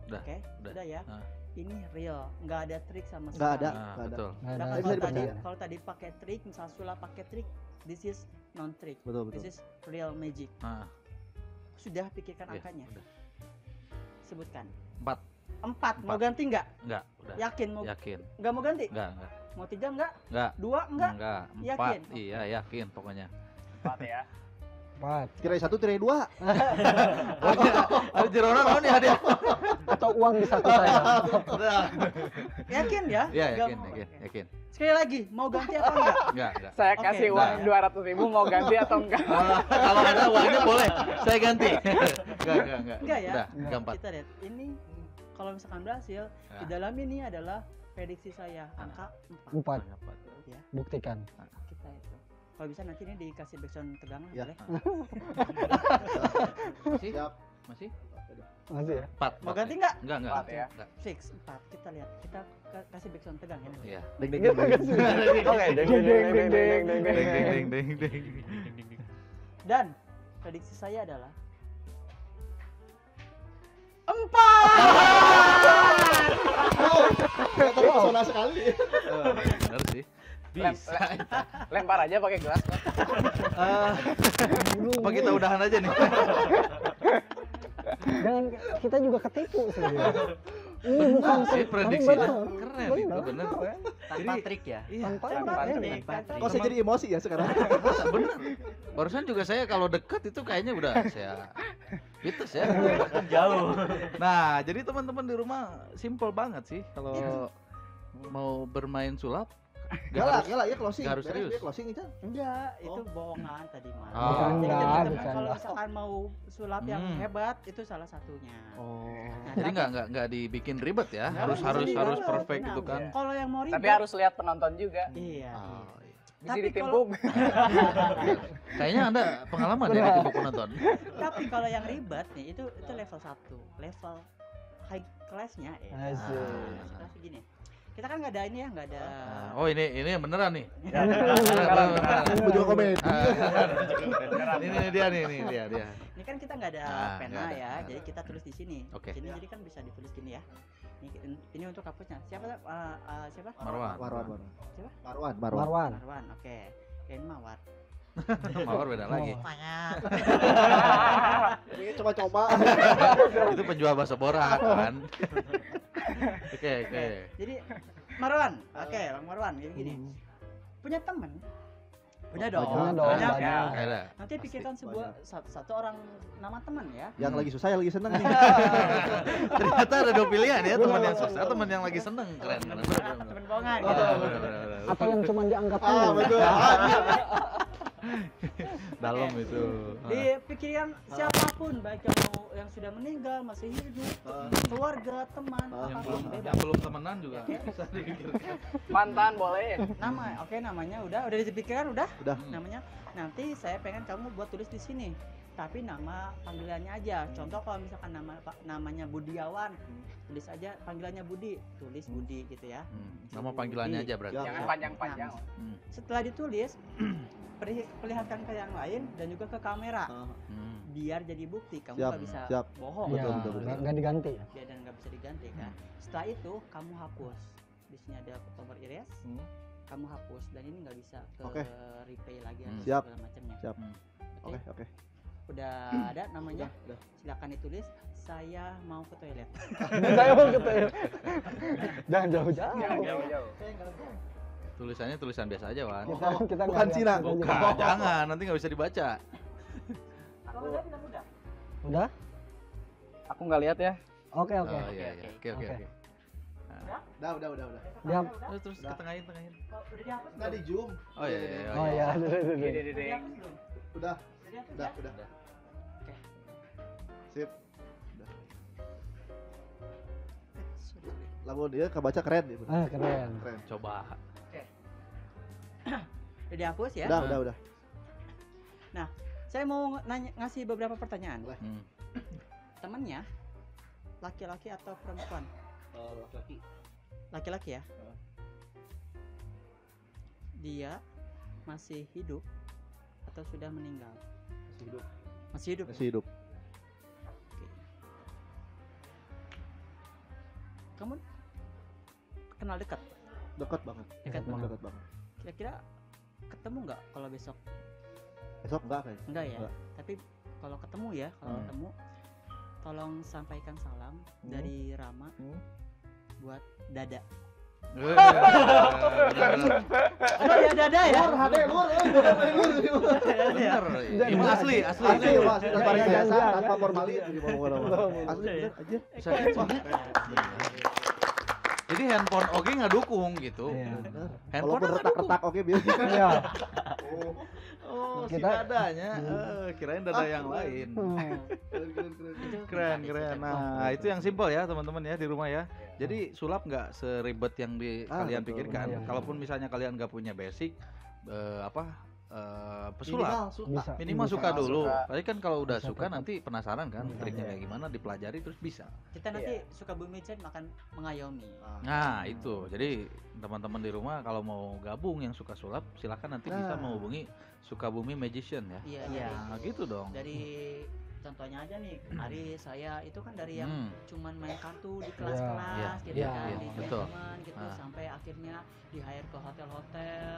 Udah. Oke, udah ya. Ini real, nggak ada trik sama sekali. Nggak ada. Betul. Kalau tadi pakai trik, misal sulap pakai trik, this is non trick. Betul. This is real magic. Sudah pikirkan angkanya. Udah. Sebutkan. 4. Mau ganti nggak? Enggak, udah. Yakin mau? Yakin. Nggak mau ganti? Enggak. Mau 3 nggak? Enggak. 2 nggak? Enggak. 4. Yakin? Iya, yakin pokoknya. 4 ya. 4. Tirai 1, tirai 2. Ada jeronan naon ya dia? Atau uang di saku saya. Yakin ya? Iya, Nggak yakin, mau? yakin. Sekali lagi, mau ganti apa enggak? Enggak. Saya Oke, kasih uang 200.000 mau ganti atau enggak? Kalau ada uangnya boleh, saya ganti. Enggak. Enggak ya? Udah, 4. Kita lihat. Ini kalau misalkan berhasil, di dalam ini adalah prediksi saya angka 4. 4. Ya, Buktikan. kita itu. Kalau bisa nanti ini dikasih background tegangan Ya. boleh? Masih? Masih ya? 4. Mau ganti enggak? Enggak. 4 ya. Fix 4. Kita lihat. Kita kasih background tegang ya. Iya. Deng. Oke, Deng. Dan prediksi saya adalah 4. Pesona sekali. Benar sih. Bisa. Lempar aja pakai gelas. Apa kita udahan aja nih? Jangan, kita juga ketipu sebenarnya. Ini bukan sih trik, prediksinya. tapi Keren itu, bener. Tanpa trik ya. Iya. Tanpa trik. Kok saya jadi emosi ya sekarang? Bener. Barusan juga saya kalau deket itu kayaknya udah saya pites ya. Jauh. Nah, jadi teman-teman di rumah simple banget sih kalau mau bermain sulap. Enggak lah, ya closing. Gak harus serius. Dia closing itu. Enggak, itu bohongan tadi mah. Oh. Jadi Bercanda, teman-teman bercanda. kalau misalkan mau sulap yang hebat itu salah satunya. Oh. Nah, Jadi tapi- nggak dibikin ribet ya. Nggak Harus ribet. perfect Nah, gitu kan. Kalau yang mau ribet Tapi harus lihat penonton juga. iya. Oh, iya. Bisa Tapi ditimpuk. Kayaknya Anda pengalaman ya ditipu penonton. Tapi kalau yang ribet nih itu level 1. Level high class-nya ya. Asik. Kelas gini. Kita kan nggak ada ini ya, nggak ada. Oh ini yang beneran nih. Mau juga komedi. Ini dia nih, dia. Ini kan kita nggak ada Ah, pena nggak ada, ya, nggak ada. jadi kita tulis di sini. Oke. Jadi kan bisa ditulis gini ya. Ini untuk hapusnya. Siapa? Siapa? Marwan. Siapa? Marwan. Marwan. Oke. Ini Mawar. Mawar beda lagi. Ini coba-coba. Itu penjual bakso borak kan. Oke. Jadi Marwan. Oke, Bang Marwan gini. Punya teman? Punya dong. Punya dong, Banyak ya. banyak. Ada. Nanti pikirkan sebuah satu orang nama teman ya. Yang lagi susah, yang lagi seneng nih. Ternyata ada 2 pilihan ya, teman yang susah, teman yang lagi seneng. Keren. Teman bohongan Oh, gitu. bener. Atau yang cuma dianggap Betul. Dalam itu. Dipikirkan siapapun, baik yang sudah meninggal, masih hidup, keluarga, teman, apapun bebas. Yang belum temenan juga bisa dipikirkan. Mantan boleh. Namanya udah dipikirkan udah. Udah. Namanya nanti saya pengen kamu buat tulis di sini. Tapi nama panggilannya aja. Contoh kalau misalkan namanya Budiawan, tulis aja panggilannya Budi, tulis Budi gitu ya. Nama panggilannya aja berarti. Jangan panjang-panjang. Setelah ditulis, perlihatkan ke yang lain dan juga ke kamera. Biar jadi bukti kamu Siap, nggak bisa siap. bohong. Iya, betul. nggak diganti ya. Ya, dan nggak bisa diganti kan. Setelah itu kamu hapus. Di sini ada tombol erase. Kamu hapus dan ini nggak bisa ke Oke. replay lagi atau Siap. segala macamnya. Siap. Oke. Udah ada namanya. Udah. Silakan ditulis. Saya mau ke toilet. Saya mau ke toilet. Jangan jauh-jauh. Jangan jauh-jauh. Tulisannya tulisan biasa aja, Wan. Kita bukan Cina. Bukan, jangan, nanti nggak bisa dibaca. Udah? Aku nggak lihat ya. Oke. Oh iya. Oke. Udah. Diam. Terus ketengahin. Nggak di zoom. Oh iya. Oh iya. Udah. Oke. Sip. Udah. Lagu dia kebaca keren gitu. Keren. Coba. Udah dihapus ya? Udah. Nah, saya mau ngasih beberapa pertanyaan. Hmm. Temennya laki-laki atau perempuan? Laki-laki. Laki-laki ya? Dia masih hidup atau sudah meninggal? Masih hidup. Masih hidup. Oke. Kamu kenal dekat? Dekat banget. Dekat banget. Kira-kira ketemu nggak kalau besok? Besok enggak kayaknya. Enggak ya. Enggak. Tapi kalau ketemu ya, ketemu, tolong sampaikan salam dari Rama buat Dada. Oh ya Dada ya. Lur. Bener. Ini asli. Tanpa biasa, tanpa formalin asli aja. Bisa gitu. Jadi handphone oke nggak dukung gitu. Handphone Walaupun retak-retak oke biasa. Iya. Oh, si Kita- dadanya, kirain dada yang lain. Keren. Nah, itu yang simpel ya teman-teman ya di rumah ya. Jadi sulap nggak seribet yang kalian betul. pikirkan. Iya. Kalaupun misalnya kalian nggak punya basic, pesulap. Bisa. Minimal suka Minimal dulu. suka. Tapi kan kalau udah Bisa suka tetap. nanti penasaran kan triknya kayak gimana, dipelajari terus bisa. Kita nanti suka bumi chat makan mengayomi. Nah itu, jadi teman-teman di rumah kalau mau gabung yang suka sulap, silakan nanti bisa menghubungi Sukabumi Magician ya. Iya. Nah gitu dong. Dari contohnya aja nih, Ari saya itu kan dari yang cuman main kartu di kelas-kelas Iya, gitu iya, kan, iya, di betul. teman gitu sampai akhirnya di hire ke hotel-hotel,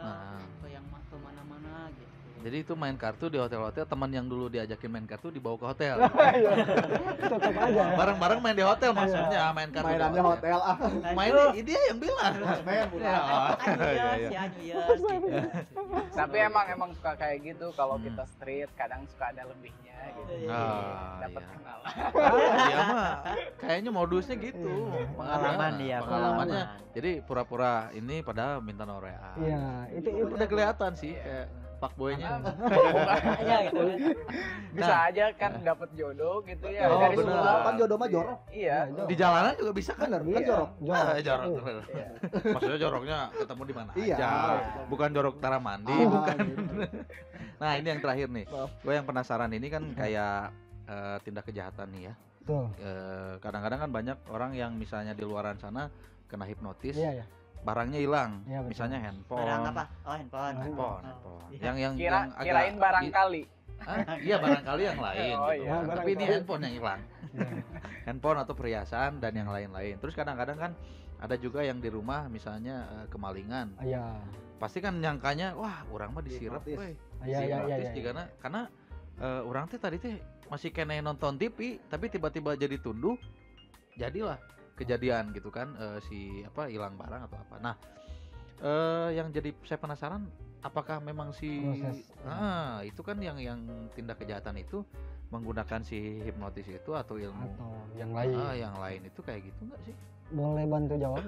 ke yang ke mana-mana gitu. Jadi itu main kartu di hotel-hotel, teman yang dulu diajakin main kartu dibawa ke hotel. Tetap aja. Bareng-bareng main di hotel maksudnya, main kartu. di Mainannya hotel Main dia yang bilang. main Anyuyers gitu. Tapi emang suka kayak gitu kalau kita street kadang suka ada lebihnya gitu. Dapat Iya. kenal. Dia mah kayaknya modusnya gitu. Pengalaman Iya, dia, pengalamannya. pengalaman. Jadi pura-pura ini padahal minta norean. Iya, itu Udah kelihatan sih kayak fuckboy-nya. Iya gitu kan. Bisa aja kan dapat jodoh gitu ya Oh, dari bener. sulap. Kan jodoh mah jorok. Iya. Di jalanan juga bisa kan? Kan jorok. Jorok. Maksudnya joroknya ketemu di mana Iya. aja. Bukan jorok tara mandi, bukan. Nah, ini yang terakhir nih. Gue yang penasaran ini kan kayak tindak kejahatan nih ya. Betul. Kadang-kadang kan banyak orang yang misalnya di luaran sana kena hipnotis. Iya. Barangnya hilang, Iya, betul. misalnya handphone. Barang apa? Oh, handphone. Handphone. Iya. Yang Kirain barangkali. Iya barangkali yang lain. Oh, gitu. iya. Tapi ini handphone yang hilang. Handphone atau perhiasan dan yang lain-lain. Terus kadang-kadang kan ada juga yang di rumah misalnya kemalingan. Iya. Pasti kan nyangkanya wah orang mah disirep Hipnotis. weh. Iya. Hipnotis karena orang teh tadi teh masih kena nonton TV tapi tiba-tiba jadi tunduh. Jadilah kejadian gitu kan si hilang barang atau apa. Nah, yang jadi saya penasaran apakah memang si Proses. itu kan yang tindak kejahatan itu menggunakan si hipnotis itu atau ilmu Atau yang lain. yang lain itu kayak gitu enggak sih? Boleh bantu jawab?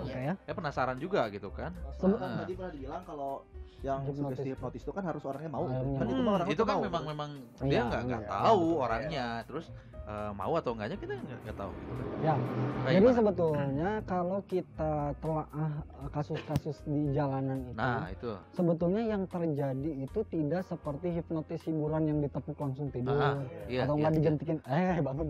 Saya? Ya penasaran juga gitu kan. Tadi pernah dibilang kalau yang Hipnotis. sugesti hipnotis itu kan harus orangnya mau. Orangnya Kan mau. itu mah orangnya Itu kan mau. memang Iya, dia nggak iya, tahu betul. orangnya terus mau atau enggaknya kita nggak tahu gitu kan. Ya. Kayak Jadi gimana? sebetulnya kalau kita telaah kasus-kasus di jalanan itu, Nah itu sebetulnya yang terjadi itu tidak seperti hipnotis hiburan yang ditepuk langsung tidur, iya, atau enggak iya. dijentikin, bangun.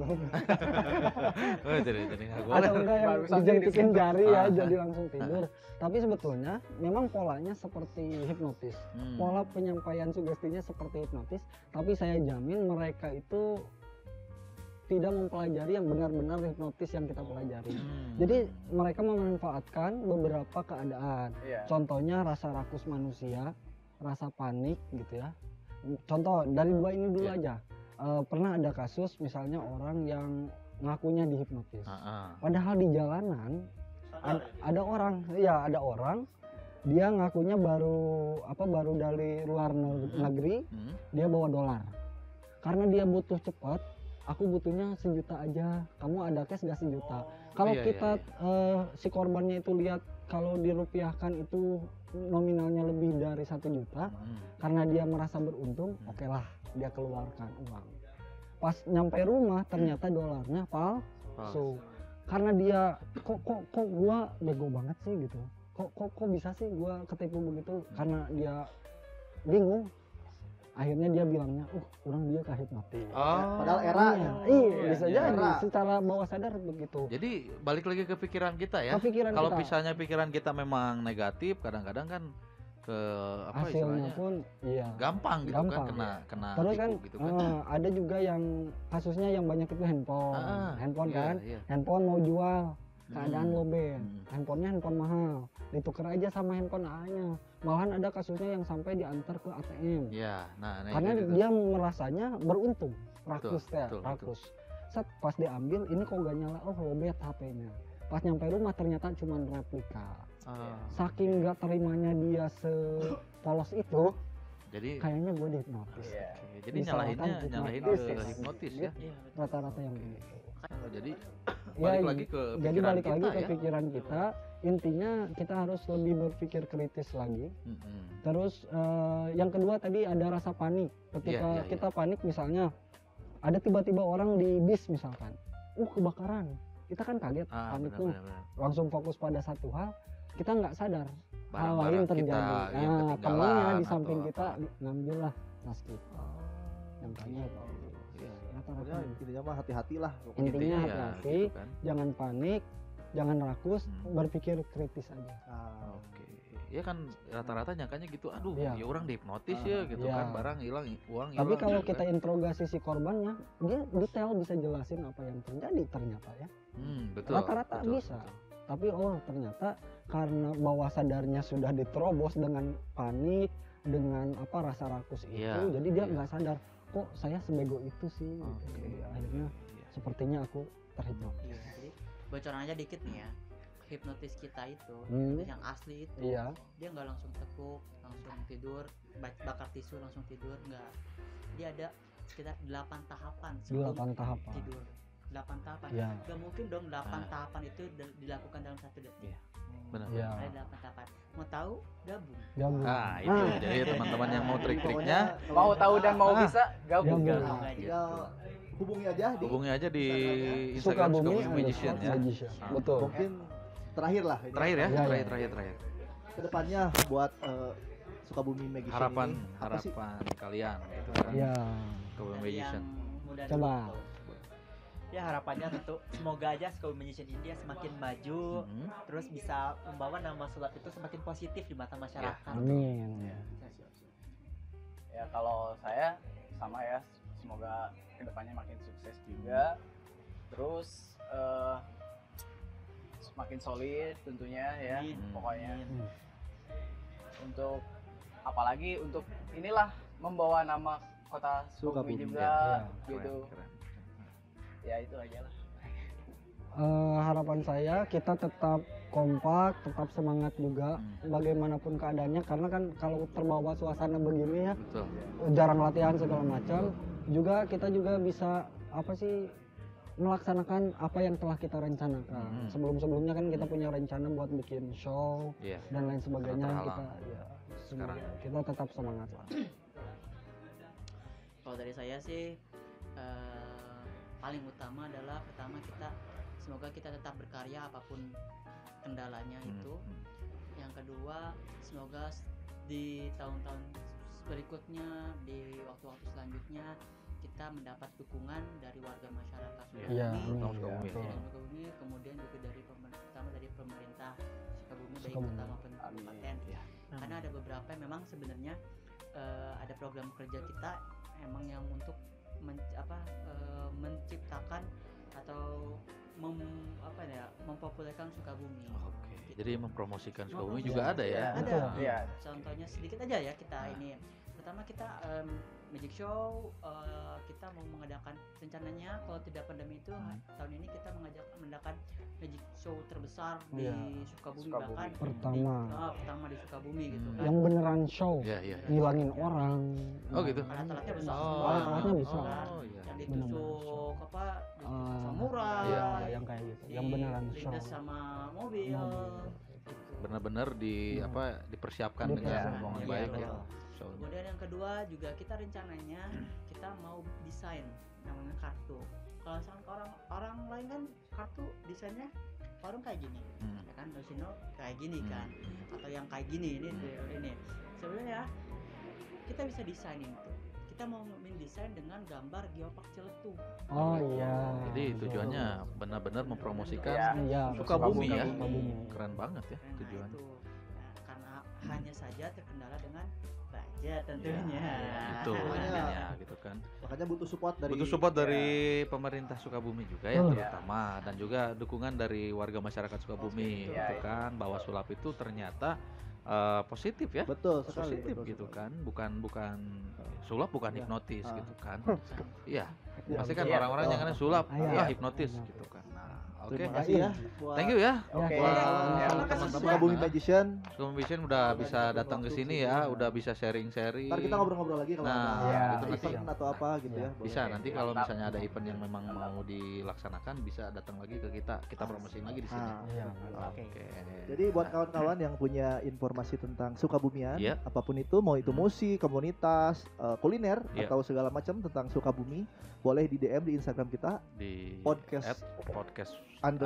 jadi nggak boleh. Atau enggak yang Barusan dijentikin jari ya Ah. jadi langsung tidur. Tapi sebetulnya memang polanya seperti hipnotis. Pola penyampaian sugestinya seperti hipnotis, tapi saya jamin mereka itu tidak mempelajari yang benar-benar hipnotis yang kita pelajari. Jadi mereka memanfaatkan beberapa keadaan. Iya. Contohnya rasa rakus manusia, rasa panik gitu ya. Contoh dari dua ini dulu aja. Pernah ada kasus misalnya orang yang ngakunya dihipnotis. Padahal di jalanan ada orang Dia ngakunya baru dari luar negeri, dia bawa dolar. Karena dia butuh cepat, aku butuhnya 1 juta aja. Kamu ada cash gak 1 juta? Kalau kita si korbannya itu lihat kalau dirupiahkan itu nominalnya lebih dari 1 juta, karena dia merasa beruntung, oke lah dia keluarkan uang. Pas nyampe rumah ternyata dolarnya palsu. Karena dia kok gua bego banget sih gitu. Kok bisa sih gua ketipu begitu, karena dia bingung. Akhirnya dia bilangnya, orang dia kahipnotis. Padahal era bisa jadi secara bawah sadar begitu. Jadi balik lagi ke pikiran kita ya. Kalau misalnya pikiran kita memang negatif, kadang-kadang kan ke hasilnya pun gampang gitu kan kena terus kan, gitu kan. Ada juga yang kasusnya yang banyak itu handphone kan. Handphone mau jual, keadaan lobet, handphonenya handphone mahal, ditukar aja sama handphone A-nya. Malahan ada kasusnya yang sampai diantar ke ATM. Karena dia merasanya beruntung, rakus. Set pas diambil ini kok gak nyala, lobet HP-nya. Pas nyampe rumah ternyata cuma replika. Saking gak terimanya dia sepolos itu, jadi kayaknya gue dihipnotis. Jadi nyalahin ke hipnotis ya. Rata-rata yang begitu. Jadi balik lagi ke pikiran kita. Intinya kita harus lebih berpikir kritis lagi. Terus yang kedua tadi ada rasa panik. Ketika kita panik misalnya ada tiba-tiba orang di bis misalkan, kebakaran, kita kan kaget, panik tuh, langsung fokus pada satu hal, kita nggak sadar hal lain terjadi. Temannya di samping kita ngambil lah tas kita. Yang tanya intinya mah hati-hati lah. Intinya hati-hati, jangan panik, jangan rakus, berpikir kritis aja. Ya kan rata-rata nyangkanya gitu, ya orang dihipnotis ya gitu kan, barang hilang, uang hilang. Tapi kalau kita interogasi si korbannya, dia detail bisa jelasin apa yang terjadi ternyata ya. Rata-rata bisa. Tapi ternyata karena bawah sadarnya sudah diterobos dengan panik, dengan rasa rakus itu, jadi dia nggak sadar, kok saya sebego itu sih. Jadi akhirnya sepertinya aku terhipnotis. Jadi bocoran aja dikit nih ya. Hipnotis kita itu, hipnotis yang asli itu, dia nggak langsung tekuk, langsung tidur, bakar tisu langsung tidur, nggak. Dia ada sekitar 8 tahapan sebelum tidur. 8 tahapan. Nggak mungkin dong 8 tahapan itu dilakukan dalam 1 detik. Benar. Ada 8 tahapan. Mau tahu? Gabung. Itu jadi teman-teman yang mau trik-triknya, mau tahu dan mau bisa gabung aja. Hubungi aja di Instagram Sukabumi Magician ya. Betul. Mungkin terakhir lah. Terakhir. Kedepannya buat Sukabumi Magician harapan kalian gitu kan. Sukabumi Magician. Coba. Ya harapannya tentu semoga aja Sukabumi Magician India semakin maju, terus bisa membawa nama sulap itu semakin positif di mata masyarakat. Amin. Ya kalau saya sama ya, semoga kedepannya makin sukses juga, terus semakin solid tentunya ya. Pokoknya untuk apalagi untuk inilah membawa nama kota Sukabumi juga gitu. Ya itu aja lah. Harapan saya kita tetap kompak, tetap semangat juga bagaimanapun keadaannya, karena kan kalau terbawa suasana begini ya, jarang latihan segala macam, juga kita juga bisa melaksanakan apa yang telah kita rencanakan. Sebelumnya kan kita punya rencana buat bikin show dan lain sebagainya. Kita tetap semangat lah. Kalau dari saya sih paling utama adalah pertama semoga kita tetap berkarya apapun kendalanya itu. Yang kedua, semoga di tahun-tahun berikutnya, di waktu-waktu selanjutnya kita mendapat dukungan dari warga masyarakat Sukabumi, kemudian juga dari pemerintah Sukabumi, baik kota maupun kabupaten. Karena ada beberapa yang memang sebenarnya ada program kerja kita emang yang untuk menciptakan atau mempopulerkan Sukabumi. Jadi mempromosikan Sukabumi juga ada ya. Ada. Contohnya sedikit aja ya kita ini. pertama kita magic show, kita mau mengadakan rencananya kalau tidak pandemi itu tahun ini kita mengadakan magic show terbesar di Sukabumi bahkan pertama di Sukabumi gitu kan. Yang beneran show, ngilangin orang. Oh gitu. Alat-alatnya besar. Alat-alatnya besar. Yang ditusuk samurai. Yang kayak gitu. Yang beneran show. Sama mobil. Benar-benar dipersiapkan dengan baik ya. Kemudian yang kedua juga kita rencananya kita mau desain namanya kartu. Kalau misalkan orang lain kan kartu desainnya orang kayak gini, ya kan, Dosino kayak gini kan, atau yang kayak gini ini. Sebenarnya kita bisa desainin itu. Kita mau mendesain dengan gambar geopark Ciletuh. Oh iya. Jadi tujuannya benar-benar mempromosikan Sukabumi ya. Keren banget ya tujuannya. Nah, karena hanya saja terkendala dengan budget tentunya. Itu ya gitu kan. Makanya butuh support dari pemerintah Sukabumi juga ya terutama, dan juga dukungan dari warga masyarakat Sukabumi gitu kan, bahwa sulap itu ternyata positif ya. Betul sekali. Positif gitu kan. Bukan sulap bukan hipnotis gitu kan. Iya. Pasti kan orang-orang yang sulap hipnotis gitu kan. Nah, terima kasih ya. Thank you ya. Teman-teman Sukabumi Magician. Sukabumi Magician udah bisa datang ke sini ya, udah bisa sharing-sharing. Ntar kita ngobrol-ngobrol lagi kalau ada event atau apa gitu ya. Bisa nanti kalau misalnya ada event yang memang mau dilaksanakan bisa datang lagi ke kita promosiin lagi di sini. Oke. Jadi buat kawan-kawan yang punya informasi tentang Sukabumian, apapun itu, mau itu musik, komunitas, kuliner atau segala macam tentang Sukabumi, boleh di DM di Instagram kita di podcast _1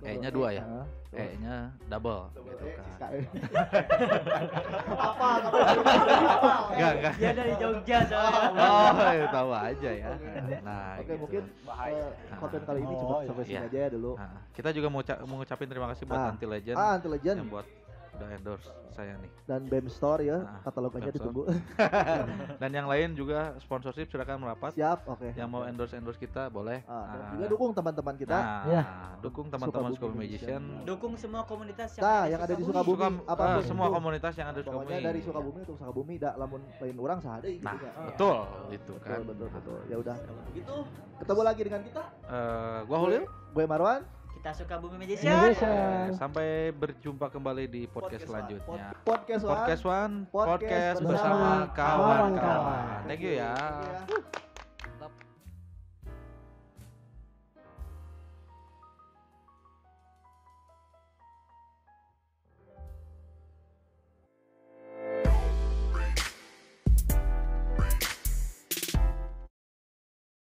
E-nya 2 ya. E-nya double gitu kan. Apa? Enggak. Dia dari Jogja soalnya. Oh, tahu aja ya. Nah, oke, mungkin konten kali ini cukup sampai sini aja ya dulu. Kita juga mau ngucapin terima kasih buat Anti Legend. Anti Legend yang buat udah endorse saya nih. Dan BEM Store ya, katalog aja ditunggu. Dan yang lain juga sponsorship silakan merapat. Siap, oke. Yang mau endorse kita boleh. Juga dukung teman-teman kita. Dukung teman-teman Sukabumi Magician. Dukung semua komunitas yang ada di Sukabumi. Apapun semua komunitas yang ada di Sukabumi. Pokoknya dari Sukabumi untuk Sukabumi lamun lain orang sahade gitu ya. Betul itu kan. Betul. Ya udah kalau begitu ketemu lagi dengan kita. Gua Hulil, gue Marwan. Kita Sukabumi Magician. Sampai berjumpa kembali di podcast selanjutnya. Podcast bersama kawan-kawan. Thank you ya.